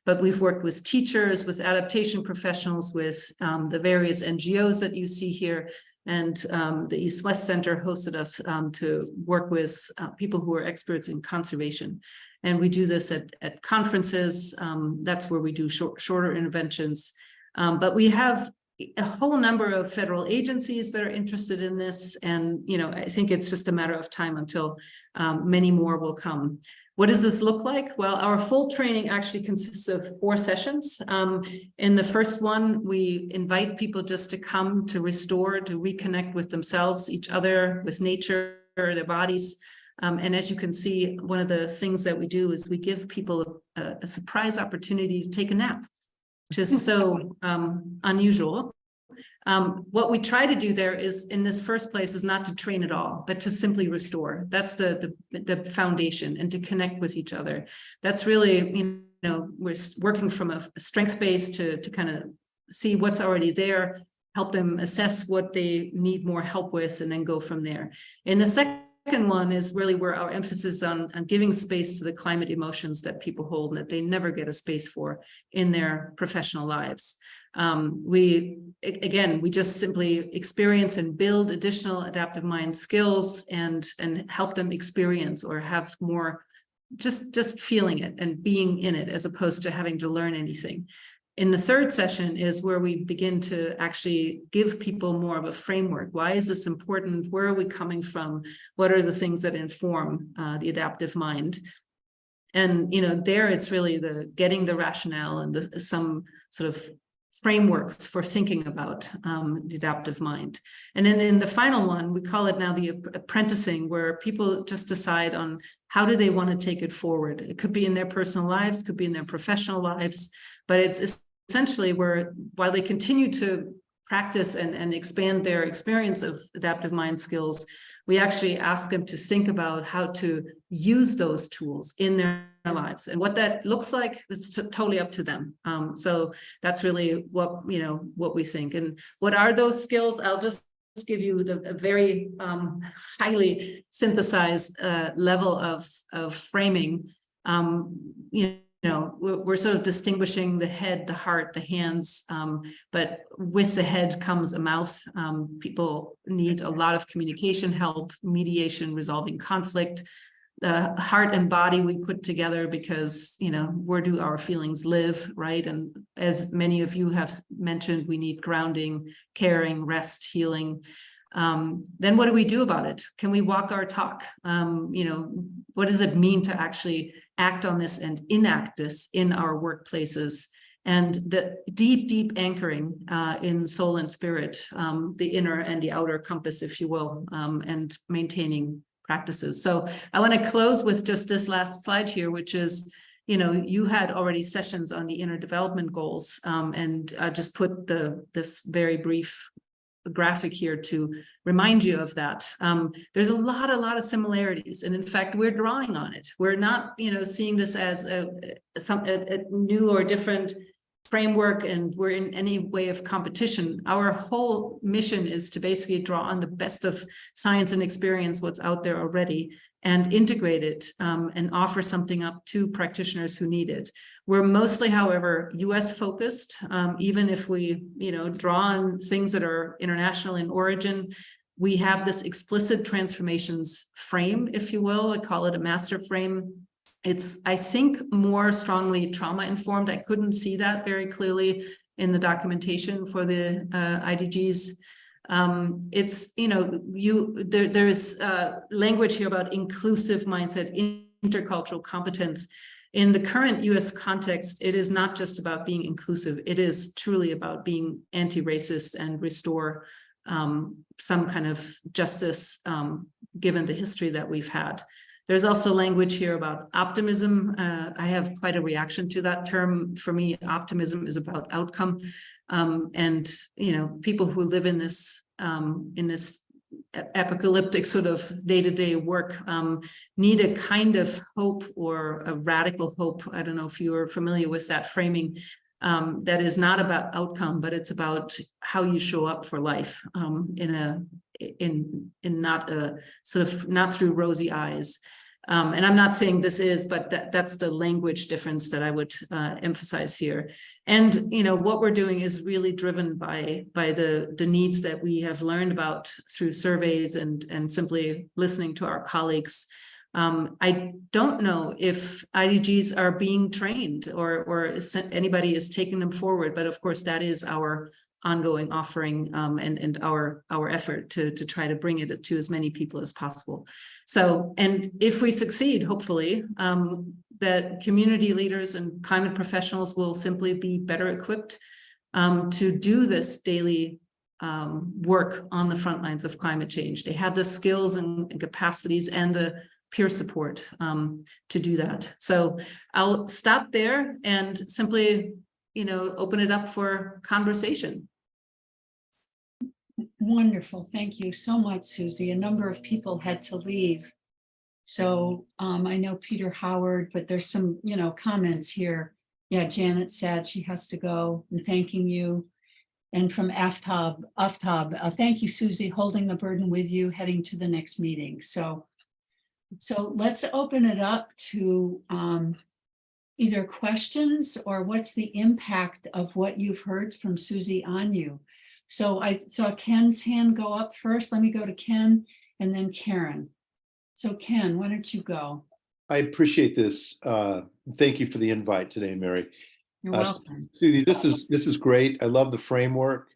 But we've worked with teachers, with adaptation professionals, with the various NGOs that you see here. And the East-West Center hosted us to work with people who are experts in conservation. And we do this at conferences. That's where we do shorter interventions. But we have a whole number of federal agencies that are interested in this. And, I think it's just a matter of time until many more will come. What does this look like? Well, our full training actually consists of 4 sessions. In the first one, we invite people just to come to restore, to reconnect with themselves, each other, with nature, their bodies. And as you can see, one of the things that we do is we give people a surprise opportunity to take a nap, which is so unusual. What we try to do there is, in this first place, is not to train at all, but to simply restore. That's the foundation, and to connect with each other. That's really, we're working from a strength base to kind of see what's already there, help them assess what they need more help with, and then go from there. In the second one is really where our emphasis on giving space to the climate emotions that people hold and that they never get a space for in their professional lives. We just simply experience and build additional adaptive mind skills and help them experience or have more just feeling it and being in it, as opposed to having to learn anything. In the third session is where we begin to actually give people more of a framework. Why is this important? Where are we coming from? What are the things that inform the adaptive mind? And, there it's really getting the rationale and some sort of frameworks for thinking about the adaptive mind. And then in the final one, we call it now the apprenticing, where people just decide on how do they want to take it forward. It could be in their personal lives, could be in their professional lives, but it's essentially where, while they continue to practice and expand their experience of adaptive mind skills, we actually ask them to think about how to use those tools in their lives. And what that looks like is totally up to them. So that's really what we think. And what are those skills? I'll just give you a very highly synthesized level of framing. we're sort of distinguishing the head, the heart, the hands, but with the head comes a mouth. People need a lot of communication help, mediation, resolving conflict. The heart and body we put together because, where do our feelings live, right? And as many of you have mentioned, we need grounding, caring, rest, healing. Then what do we do about it? Can we walk our talk? What does it mean to actually act on this and enact this in our workplaces? And the deep, deep anchoring in soul and spirit, the inner and the outer compass, if you will, and maintaining practices. So I want to close with just this last slide here, which is, you had already sessions on the inner development goals, and I just put this very brief graphic here to remind you of that. There's a lot of similarities, and in fact, we're drawing on it. We're not, seeing this as a new or different framework, and we're in any way of competition. Our whole mission is to basically draw on the best of science and experience, what's out there already, and integrate it and offer something up to practitioners who need it. We're mostly, however, US focused, even if we, draw on things that are international in origin. We have this explicit transformations frame, if you will. I call it a master frame. It's, I think, more strongly trauma informed. I couldn't see that very clearly in the documentation for the IDGs. It's, there's language here about inclusive mindset, intercultural competence. In the current US context, it is not just about being inclusive. It is truly about being anti-racist and restore some kind of justice given the history that we've had. There's also language here about optimism. I have quite a reaction to that term. For me, optimism is about outcome. And, people who live in this apocalyptic sort of day-to-day work need a kind of hope, or a radical hope. I don't know if you are familiar with that framing. That is not about outcome, but it's about how you show up for life in not a sort of, not through rosy eyes. And I'm not saying this is, but that's the language difference that I would emphasize here. And, what we're doing is really driven by the needs that we have learned about through surveys and simply listening to our colleagues. I don't know if IDGs are being trained or anybody is taking them forward, but of course that is our ongoing offering and our effort to try to bring it to as many people as possible. So, and if we succeed, hopefully, that community leaders and climate professionals will simply be better equipped to do this daily work on the front lines of climate change. They have the skills and capacities and the peer support to do that. So I'll stop there and simply, open it up for conversation. Wonderful. Thank you so much, Susie. A number of people had to leave. So I know Peter Howard, but there's some, comments here. Yeah, Janet said she has to go, and thanking you. And from Aftab, thank you, Susie, holding the burden with you, heading to the next meeting. So let's open it up to either questions or what's the impact of what you've heard from Susie on you. So I saw Ken's hand go up first. Let me go to Ken and then Karen. So Ken, why don't you go? I appreciate this. Thank you for the invite today, Mary. You're welcome. Susie, this is great. I love the framework.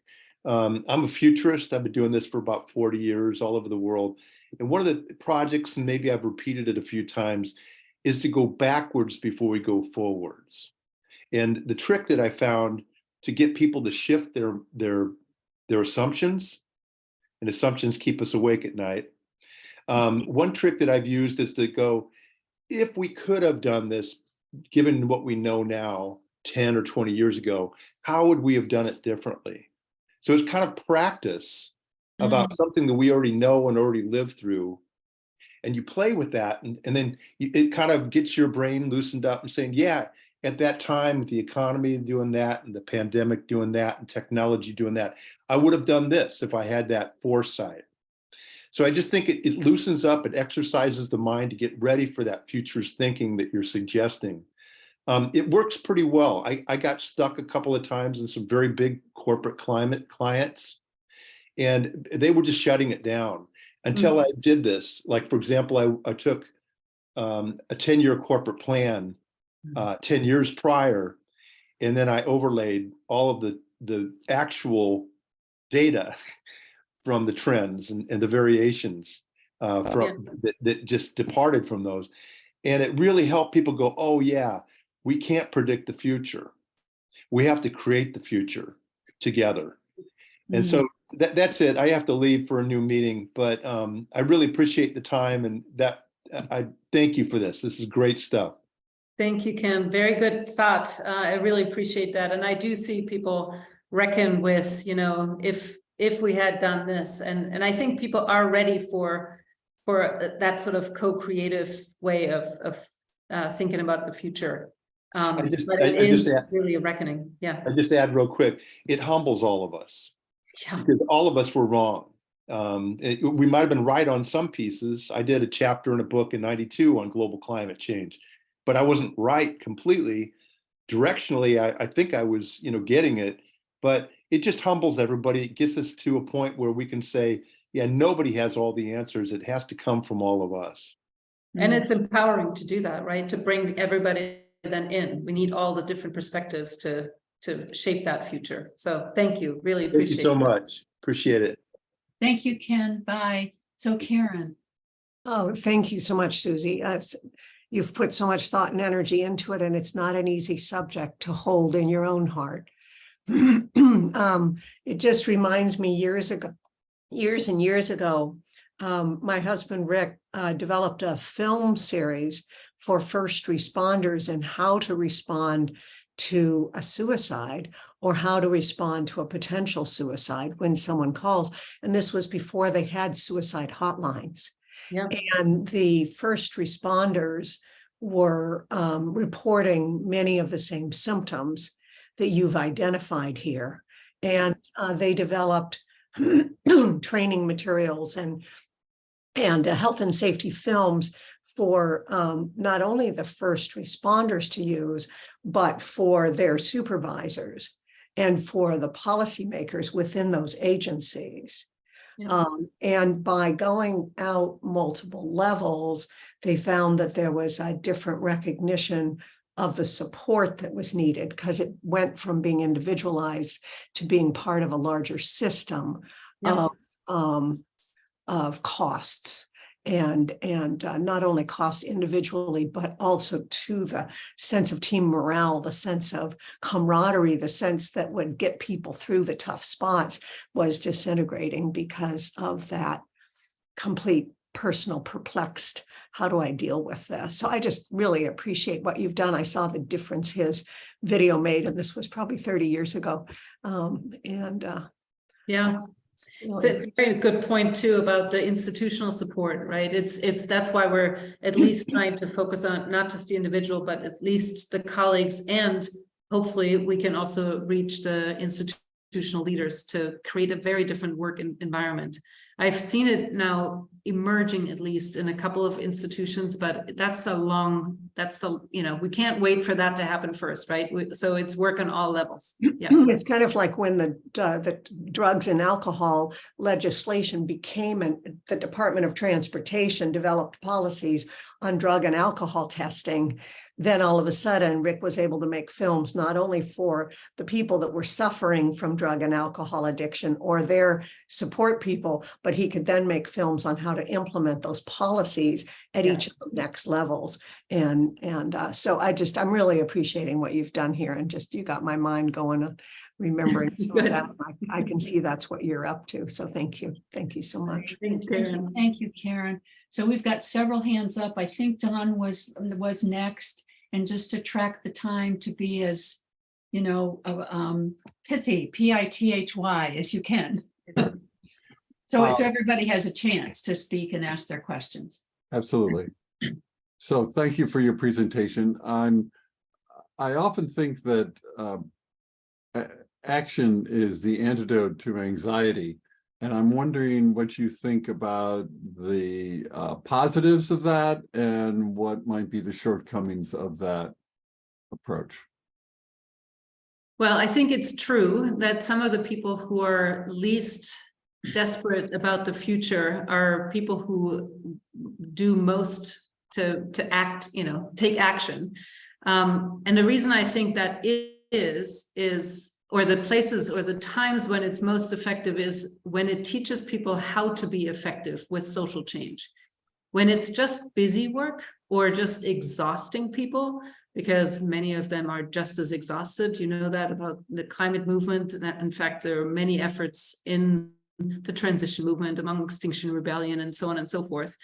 I'm a futurist. I've been doing this for about 40 years all over the world. And one of the projects, and maybe I've repeated it a few times, is to go backwards before we go forwards. And the trick that I found to get people to shift their assumptions, and assumptions keep us awake at night. One trick that I've used is to go, if we could have done this, given what we know now, 10 or 20 years ago, how would we have done it differently? So it's kind of practice about something that we already know and already lived through. And you play with that, and then it kind of gets your brain loosened up and saying, yeah, at that time, with the economy doing that, and the pandemic doing that, and technology doing that, I would have done this if I had that foresight. So I just think it loosens up, it exercises the mind to get ready for that futurist thinking that you're suggesting. It works pretty well. I got stuck a couple of times in some very big corporate climate clients, and they were just shutting it down until I did this. Like, for example, I took a 10-year corporate plan 10 years prior, and then I overlaid all of the actual data from the trends and the variations that just departed from those. And it really helped people go, oh yeah, we can't predict the future. We have to create the future together. And so that's it. I have to leave for a new meeting, but I really appreciate the time, and that I thank you for this. This is great stuff. Thank you, Ken. Very good thought. I really appreciate that. And I do see people reckon with, you know, if we had done this, and I think people are ready for that sort of co-creative way of thinking about the future. But it is really a reckoning. Yeah. I just add real quick, it humbles all of us. Yeah. Because all of us were wrong. We might have been right on some pieces. I did a chapter in a book in '92 on global climate change, but I wasn't right completely. Directionally, I think I was, getting it, but it just humbles everybody. It gets us to a point where we can say, yeah, nobody has all the answers. It has to come from all of us. And it's empowering to do that, right? To bring everybody then in. We need all the different perspectives to shape that future. So thank you. Really appreciate it. Thank you so much. Appreciate it. Thank you, Ken. Bye. So Karen. Oh, thank you so much, Susie. You've put so much thought and energy into it, and it's not an easy subject to hold in your own heart. It just reminds me years and years ago, my husband, Rick, developed a film series for first responders and how to respond to a suicide or how to respond to a potential suicide when someone calls. And this was before they had suicide hotlines. Yeah. And the first responders were reporting many of the same symptoms that you've identified here. And they developed training materials and health and safety films for not only the first responders to use, but for their supervisors and for the policymakers within those agencies. Yeah. And by going out multiple levels, they found that there was a different recognition of the support that was needed, because it went from being individualized to being part of a larger system of costs. And not only costs individually, but also to the sense of team morale, the sense of camaraderie, the sense that would get people through the tough spots was disintegrating because of that complete personal perplexed. How do I deal with this? So I just really appreciate what you've done. I saw the difference his video made, and this was probably 30 years ago. Yeah. It's a very good point too about the institutional support, right? It's that's why we're at least trying to focus on not just the individual, but at least the colleagues, and hopefully we can also reach the institutional leaders to create a very different work environment. I've seen it now emerging at least in a couple of institutions, but we can't wait for that to happen first, right? So it's work on all levels. Yeah, it's kind of like when the drugs and alcohol legislation became, and the Department of Transportation developed policies on drug and alcohol testing. Then all of a sudden, Rick was able to make films not only for the people that were suffering from drug and alcohol addiction or their support people, but he could then make films on how to implement those policies at each of the next levels. And so I'm really appreciating what you've done here, and just you got my mind going, remembering some of that. I can see that's what you're up to. So thank you so much. Thanks, Karen. Thank you, Karen. So we've got several hands up. I think Don was next. And just to track the time to be as, pithy, P-I-T-H-Y as you can. So everybody has a chance to speak and ask their questions. Absolutely. So thank you for your presentation. I often think that action is the antidote to anxiety. And I'm wondering what you think about the positives of that and what might be the shortcomings of that approach? Well, I think it's true that some of the people who are least desperate about the future are people who do most to act, take action. And the reason I think that is, or the places or the times when it's most effective is when it teaches people how to be effective with social change. When it's just busy work or just exhausting people, because many of them are just as exhausted. You know that about the climate movement. In fact, there are many efforts in the transition movement among Extinction Rebellion and so on and so forth,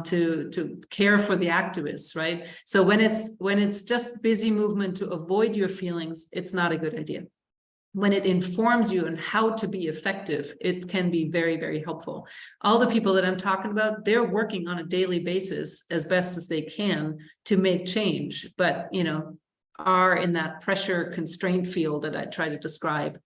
to care for the activists, right? So when it's just busy movement to avoid your feelings, it's not a good idea. When it informs you on how to be effective, it can be very, very helpful. All the people that I'm talking about, they're working on a daily basis as best as they can to make change, but, are in that pressure constraint field that I try to describe,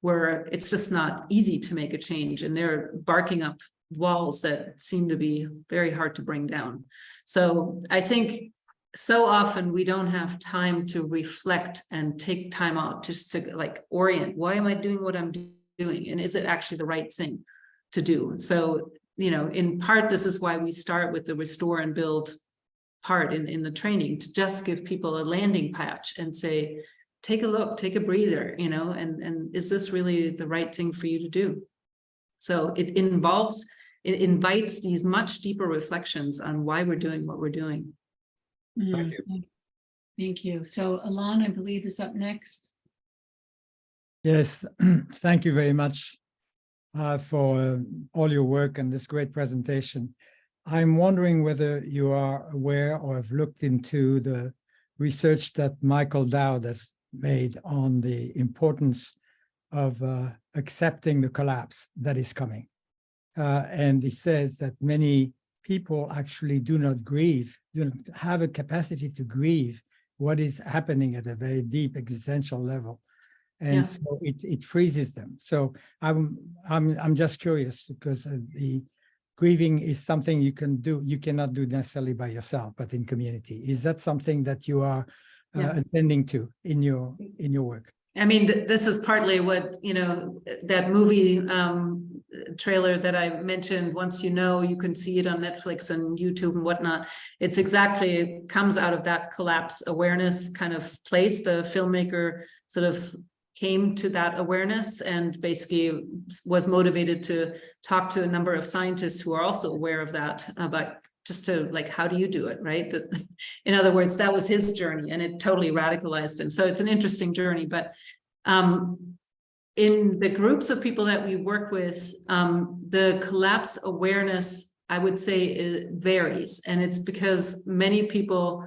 where it's just not easy to make a change, and they're barking up walls that seem to be very hard to bring down. So I think so often we don't have time to reflect and take time out just to orient. Why am I doing what I'm doing? And is it actually the right thing to do? So, in part, this is why we start with the restore and build part in the training, to just give people a landing patch and say, take a look, take a breather, and is this really the right thing for you to do? So it invites these much deeper reflections on why we're doing what we're doing. Thank you. Thank you. So Alon, I believe, is up next. Yes, thank you very much for all your work and this great presentation. I'm wondering whether you are aware or have looked into the research that Michael Dowd has made on the importance of accepting the collapse that is coming. And he says that many people actually do not grieve, do not have a capacity to grieve what is happening at a very deep existential level. And so it freezes them. So I'm just curious, because the grieving is something you can do, you cannot do necessarily by yourself, but in community. Is that something that you are attending to in your work? I mean, this is partly what, that movie trailer that I mentioned, Once You Know, you can see it on Netflix and YouTube and whatnot. It's exactly, comes out of that collapse awareness kind of place. The filmmaker sort of came to that awareness and basically was motivated to talk to a number of scientists who are also aware of that, but just to how do you do it, right? In other words, that was his journey, and it totally radicalized him. So it's an interesting journey, but in the groups of people that we work with, the collapse awareness, I would say, it varies. And it's because many people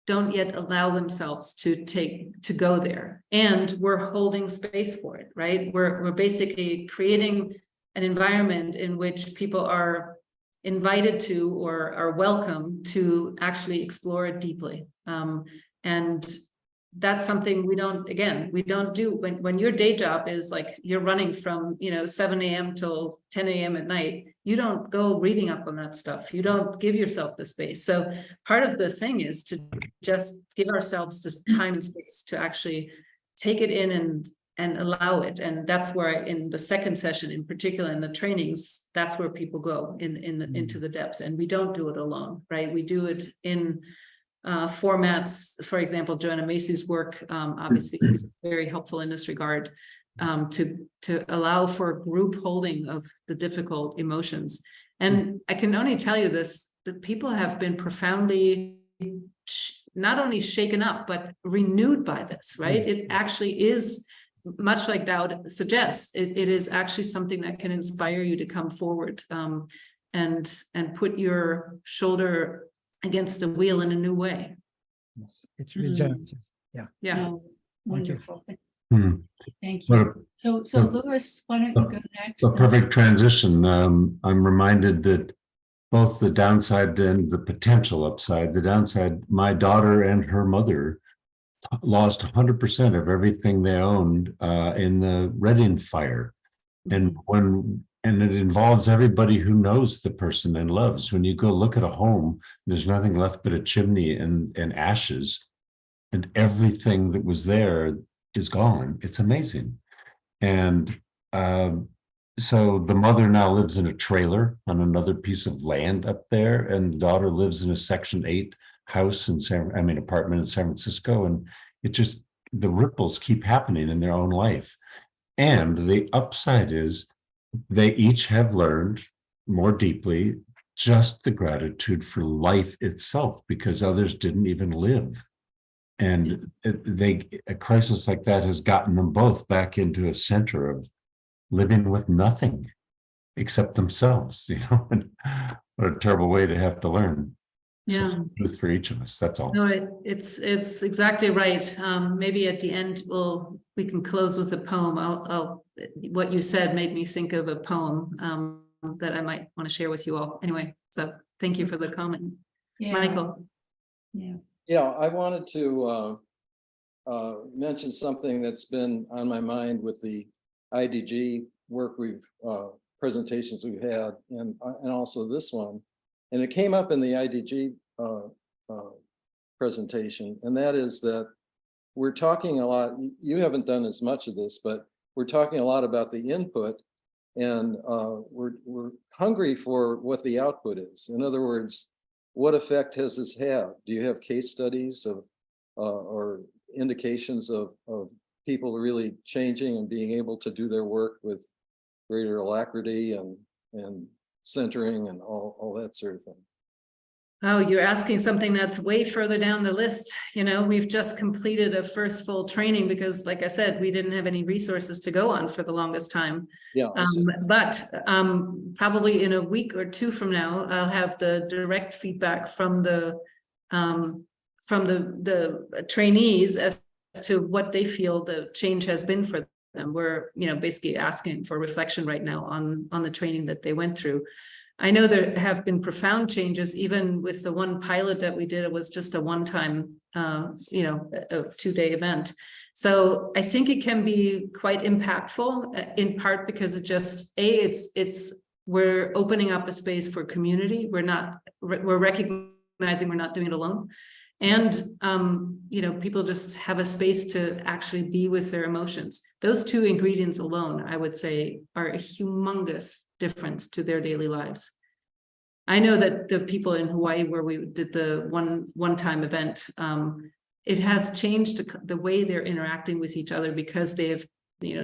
don't yet allow themselves to go there. And we're holding space for it, right? We're basically creating an environment in which people are invited to or are welcome to actually explore it deeply. And that's something we don't do when your day job is you're running from 7 a.m. till 10 a.m. at night. You don't go reading up on that stuff. You don't give yourself the space. So part of the thing is to just give ourselves this time and space to actually take it in and allow it. And that's where in the second session, in particular in the trainings, that's where people go into the depths. And we don't do it alone, right? We do it in formats. For example, Joanna Macy's work obviously is very helpful in this regard, to allow for group holding of the difficult emotions. And I can only tell you this, that people have been profoundly not only shaken up, but renewed by this, right? It actually is, much like Dowd suggests, it is actually something that can inspire you to come forward and put your shoulder against the wheel in a new way. Yes, it's regenerative. Yeah. Oh, wonderful. Hmm. Thank you. So Louis, why don't you go next? A perfect transition. I'm reminded that both the downside and the potential upside, the downside, my daughter and her mother lost 100% of everything they owned in the Reading fire. And it involves everybody who knows the person and loves. When you go look at a home, there's nothing left but a chimney and ashes. and everything that was there is gone. It's amazing. And so the mother now lives in a trailer on another piece of land up there, and the daughter lives in a Section 8 house in apartment in San Francisco. And it just, the ripples keep happening in their own life. And the upside is they each have learned more deeply just the gratitude for life itself, because others didn't even live. And a crisis like that has gotten them both back into a center of living with nothing except themselves, And what a terrible way to have to learn. Yeah. Truth for each of us. That's all. No, it's exactly right. Maybe at the end we can close with a poem. What you said made me think of a poem that I might want to share with you all. Anyway, so thank you for the comment, Michael. Yeah, I wanted to mention something that's been on my mind with the IDG work presentations we've had, and also this one, and it came up in the IDG presentation, and that is that we're talking a lot. You haven't done as much of this, but we're talking a lot about the input, and we're hungry for what the output is. In other words, what effect has this had? Do you have case studies of or indications of people really changing and being able to do their work with greater alacrity and centering and all that sort of thing? Oh, you're asking something that's way further down the list. We've just completed a first full training because, like I said, we didn't have any resources to go on for the longest time. Yeah. But probably in a week or two from now, I'll have the direct feedback from the trainees as to what they feel the change has been for them. We're, basically asking for reflection right now on the training that they went through. I know there have been profound changes, even with the one pilot that we did. It was just a one-time, a 2-day event. So I think it can be quite impactful, in part because it just, we're opening up a space for community. We're recognizing we're not doing it alone. And, people just have a space to actually be with their emotions. Those two ingredients alone, I would say, are a humongous difference to their daily lives. I know that the people in Hawaii where we did the one-time event, it has changed the way they're interacting with each other because they have,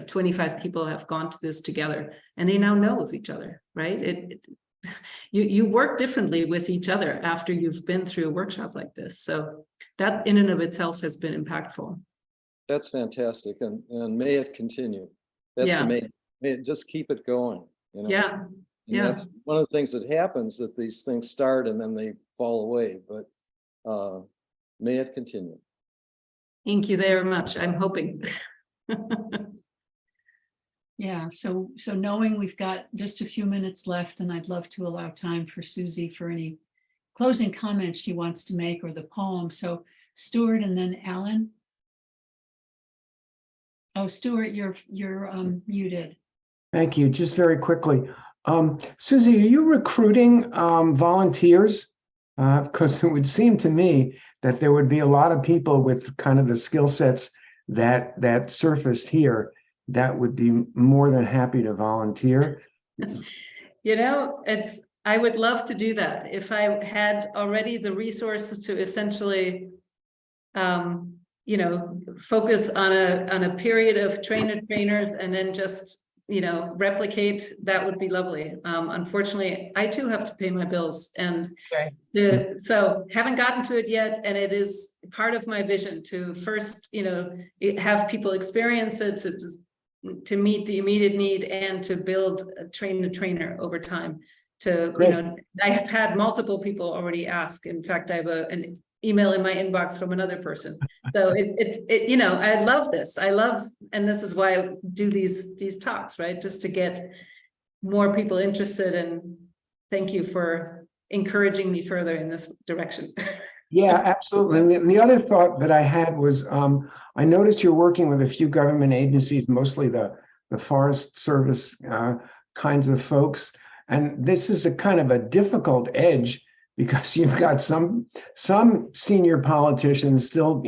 25 people have gone to this together and they now know of each other, right? You work differently with each other after you've been through a workshop like this. So that in and of itself has been impactful. That's fantastic. And may it continue. That's amazing. May it just keep it going. Yeah. And that's one of the things that happens, that these things start and then they fall away, but may it continue. Thank you very much. I'm hoping. Yeah, so knowing we've got just a few minutes left, and I'd love to allow time for Susie for any closing comments she wants to make or the poem. So Stuart and then Alan. Oh, Stuart, you're muted. Thank you. Just very quickly. Susie, are you recruiting volunteers? Because it would seem to me that there would be a lot of people with kind of the skill sets that surfaced here that would be more than happy to volunteer. I would love to do that if I had already the resources to essentially focus on a period of trainers and then just replicate. That would be lovely. Unfortunately, I too have to pay my bills, and so haven't gotten to it yet. And it is part of my vision to first have people experience it, to meet the immediate need, and to build a trainer over time. I have had multiple people already ask. In fact, I have an email in my inbox from another person. So I love this. And this is why I do these talks, right? Just to get more people interested. And thank you for encouraging me further in this direction. Yeah, absolutely. And the other thought that I had was, I noticed you're working with a few government agencies, mostly the Forest Service kinds of folks. And this is a kind of a difficult edge because you've got some senior politicians still,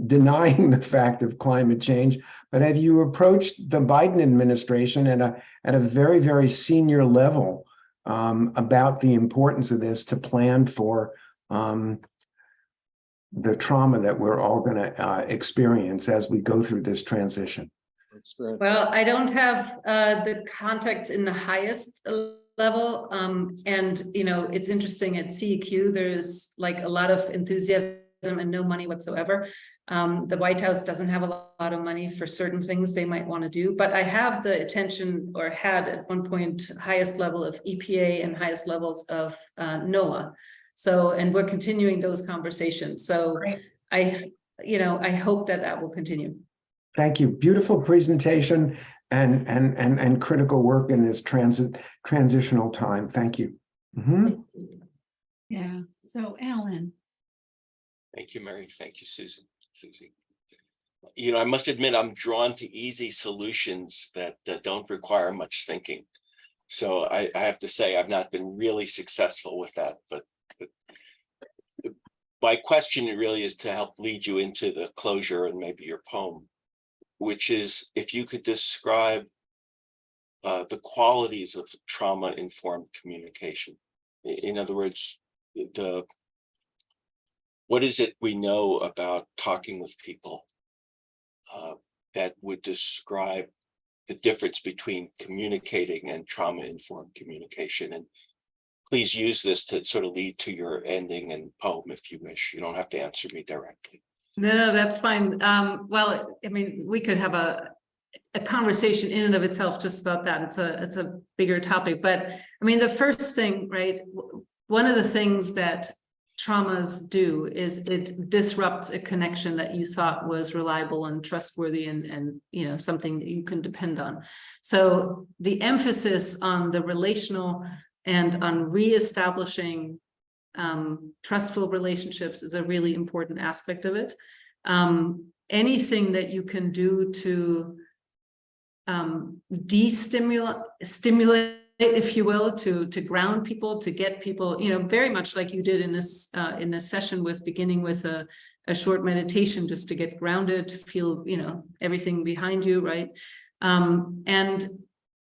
denying the fact of climate change. But have you approached the Biden administration at a very, very senior level about the importance of this to plan for the trauma that we're all going to experience as we go through this transition? Well, I don't have the contacts in the highest level. And, it's interesting at CEQ, there's like a lot of enthusiasm and no money whatsoever. The White House doesn't have a lot of money for certain things they might want to do, but I have the attention, or had at one point, highest level of EPA and highest levels of NOAA. So, and we're continuing those conversations. So Great. I hope that will continue. Thank you. Beautiful presentation and critical work in this transitional time. Thank you. Mhm. Yeah. So Alan. Thank you, Mary. Thank you, Susie. I must admit, I'm drawn to easy solutions that don't require much thinking. So I have to say, I've not been really successful with that, but my question really is to help lead you into the closure and maybe your poem, which is if you could describe the qualities of trauma-informed communication. In other words, what is it we know about talking with people that would describe the difference between communicating and trauma-informed communication? And please use this to sort of lead to your ending and poem if you wish. You don't have to answer me directly. No, that's fine. Well, I mean, we could have a conversation in and of itself just about that. It's a bigger topic, but I mean, the first thing, right? One of the things that traumas do is it disrupts a connection that you thought was reliable and trustworthy and something that you can depend on. So the emphasis on the relational and on reestablishing trustful relationships is a really important aspect of it. Anything that you can do to stimulate, if you will, to ground people, to get people, very much like you did in this session, with beginning with a short meditation just to get grounded, feel everything behind you, right? And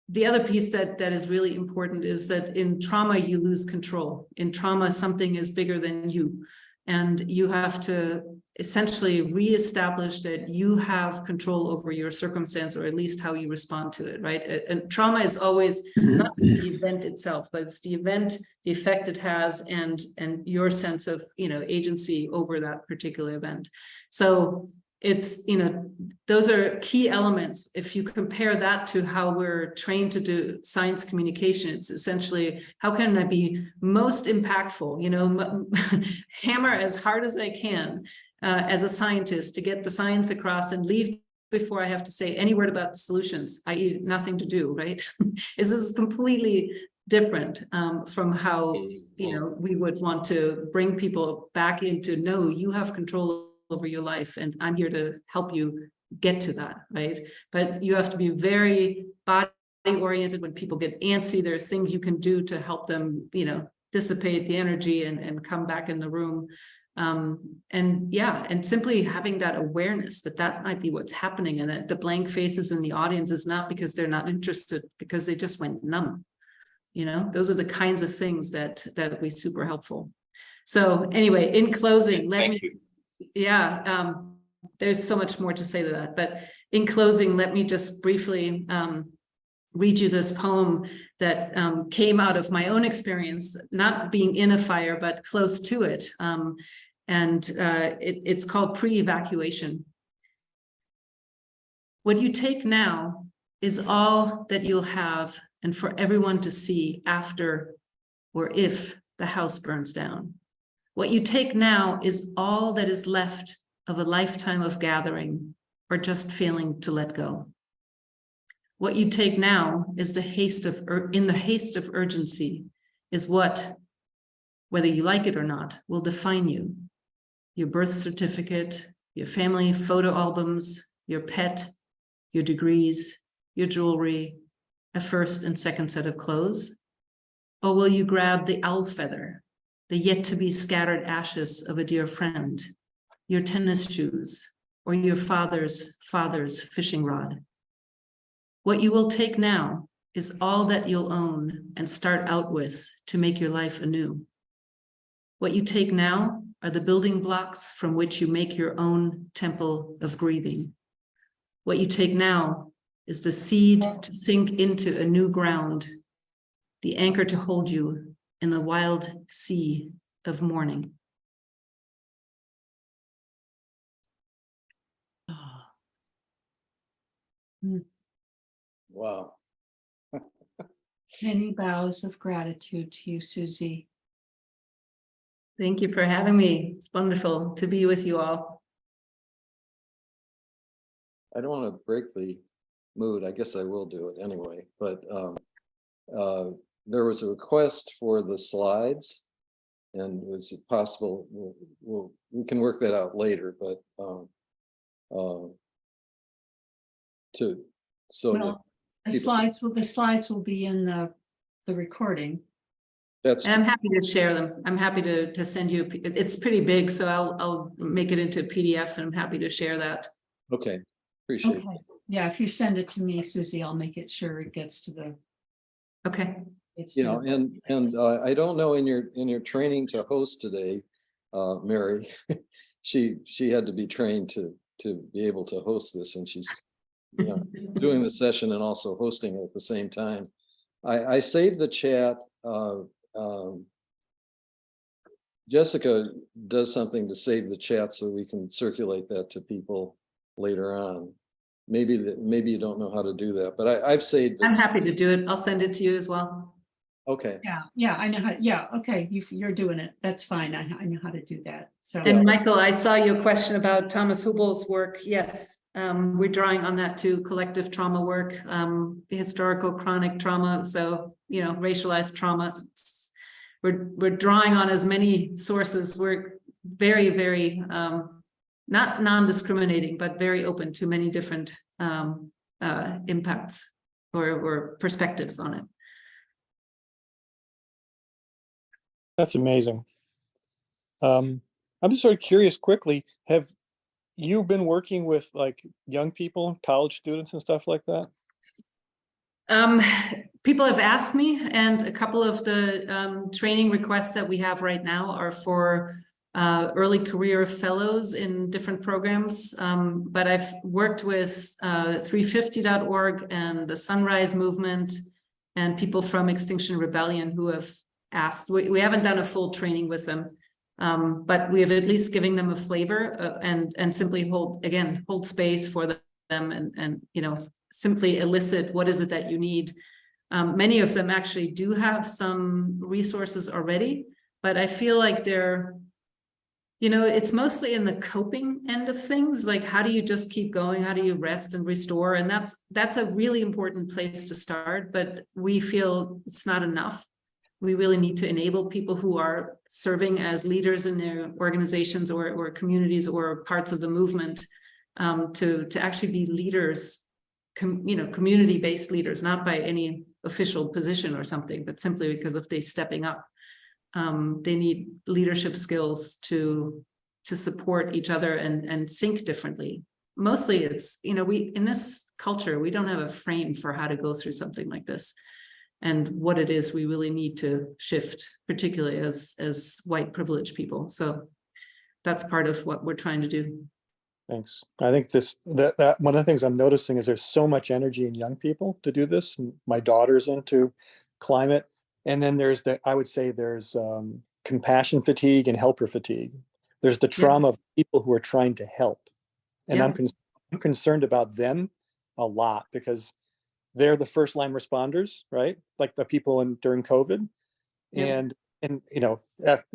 the other piece that is really important is that in trauma you lose control. In trauma, something is bigger than you, and you have to essentially reestablish that you have control over your circumstance, or at least how you respond to it, right? And trauma is always not just the event itself, but it's the event, the effect it has, and your sense of agency over that particular event. So it's those are key elements. If you compare that to how we're trained to do science communication, it's essentially, how can I be most impactful, hammer as hard as I can as a scientist to get the science across and leave before I have to say any word about the solutions, i.e. nothing to do, right? This is completely different from how we would want to bring people back into, no, you have control over your life and I'm here to help you get to that, right? But you have to be very body oriented. When people get antsy, there's things you can do to help them, dissipate the energy and come back in the room. And simply having that awareness that might be what's happening, and that the blank faces in the audience is not because they're not interested, because they just went numb. Those are the kinds of things that would be super helpful. So anyway, in closing, there's so much more to say to that, but in closing, let me just briefly read you this poem that came out of my own experience, not being in a fire, but close to it. It's called Pre-Evacuation. What you take now is all that you'll have, and for everyone to see after or if the house burns down. What you take now is all that is left of a lifetime of gathering or just failing to let go. What you take now is in the haste of urgency is what, whether you like it or not, will define you. Your birth certificate, your family photo albums, your pet, your degrees, your jewelry, a first and second set of clothes? Or will you grab the owl feather the yet to be scattered ashes of a dear friend, your tennis shoes, or your father's fishing rod. What you will take now is all that you'll own and start out with to make your life anew. What you take now are the building blocks from which you make your own temple of grieving. What you take now is the seed to sink into a new ground, the anchor to hold you in the wild sea of mourning. Wow. Many bows of gratitude to you, Susie. Thank you for having me. It's wonderful to be with you all. I don't want to break the mood. I guess I will do it anyway, but there was a request for the slides, and was it possible, we can work that out later, but The slides will be in the recording. that's, And I'm happy to share them. I'm happy to send you, it's pretty big, so I'll make it into a PDF and I'm happy to share that. okay, appreciate it. Okay, yeah, if you send it to me, Susie, I'll make it sure it gets to the. Okay. You know, and I don't know, in your training to host today, Mary, she had to be trained to be able to host this, and she's, you know, doing the session and also hosting it at the same time. I saved the chat. Jessica does something to save the chat so we can circulate that to people later on. Maybe you don't know how to do that, but I've saved it. I'm happy to do it. I'll send it to you as well. Okay. Yeah, I know how, yeah, okay, you're doing it. That's fine. I know how to do that. So. And Michael, I saw your question about Thomas Hubel's work. Yes, we're drawing on that too, collective trauma work, historical chronic trauma. So, you know, racialized trauma. We're drawing on as many sources. We're very, very, not non-discriminating, but very open to many different impacts or perspectives on it. That's amazing. I'm just sort of curious quickly, have you been working with like young people, college students and stuff like that? People have asked me, and a couple of the training requests that we have right now are for early career fellows in different programs. But I've worked with 350.org and the Sunrise Movement and people from Extinction Rebellion who have asked. We haven't done a full training with them, but we have at least given them a flavor and simply hold space for them and you know, simply elicit what is it that you need. Many of them actually do have some resources already, but I feel like they're, you know, it's mostly in the coping end of things. Like, how do you just keep going? How do you rest and restore? And that's a really important place to start, but we feel it's not enough. We really need to enable people who are serving as leaders in their organizations or communities or parts of the movement to actually be leaders, you know, community-based leaders, not by any official position or something, but simply because if they're stepping up, they need leadership skills to support each other and think differently. Mostly it's, you know, in this culture, we don't have a frame for how to go through something like this. And what it is we really need to shift, particularly as white privileged people. So that's part of what we're trying to do. Thanks. I think that one of the things I'm noticing is there's so much energy in young people to do this. My daughter's into climate. And then there's I would say there's compassion fatigue and helper fatigue. There's the trauma of people who are trying to help. And I'm concerned about them a lot because they're the first line responders, right? Like the people during COVID. And you know,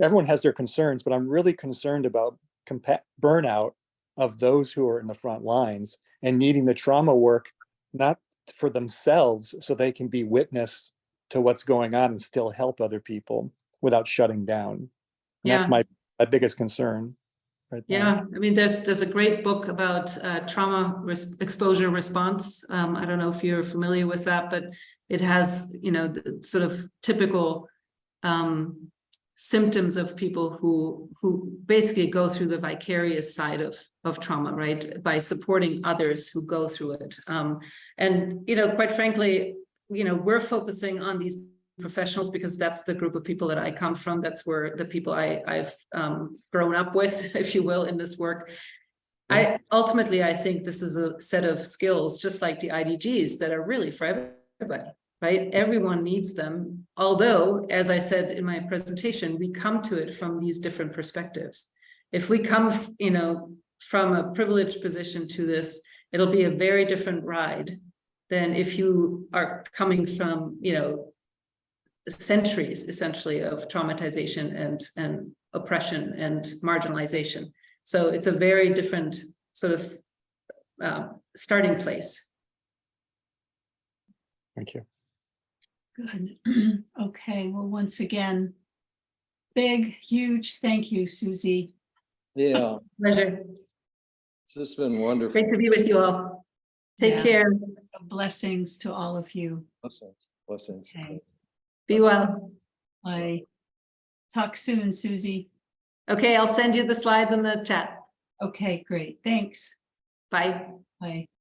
everyone has their concerns, but I'm really concerned about burnout of those who are in the front lines and needing the trauma work, not for themselves, so they can be witness to what's going on and still help other people without shutting down. And that's my biggest concern. Right now. I mean, there's a great book about trauma exposure response. I don't know if you're familiar with that, but it has, you know, the sort of typical symptoms of people who basically go through the vicarious side of trauma, right? By supporting others who go through it. And, quite frankly, we're focusing on these professionals because that's the group of people that I come from. That's where the people I've grown up with, if you will, in this work. Ultimately, I think this is a set of skills, just like the IDGs, that are really for everybody, right? Everyone needs them. Although, as I said in my presentation, we come to it from these different perspectives. If we come, from a privileged position to this, it'll be a very different ride than if you are coming from, centuries essentially of traumatization and oppression and marginalization. So it's a very different sort of starting place. Thank you. Good. Okay, well, once again, big, huge thank you, Susie. Yeah, Pleasure. it's just been wonderful. Great to be with you all. Take Yeah. care. Blessings to all of you. Blessings. Okay, Be well. bye. Talk soon, Susie. Okay, I'll send you the slides in the chat. Okay, great. Thanks. Bye. Bye.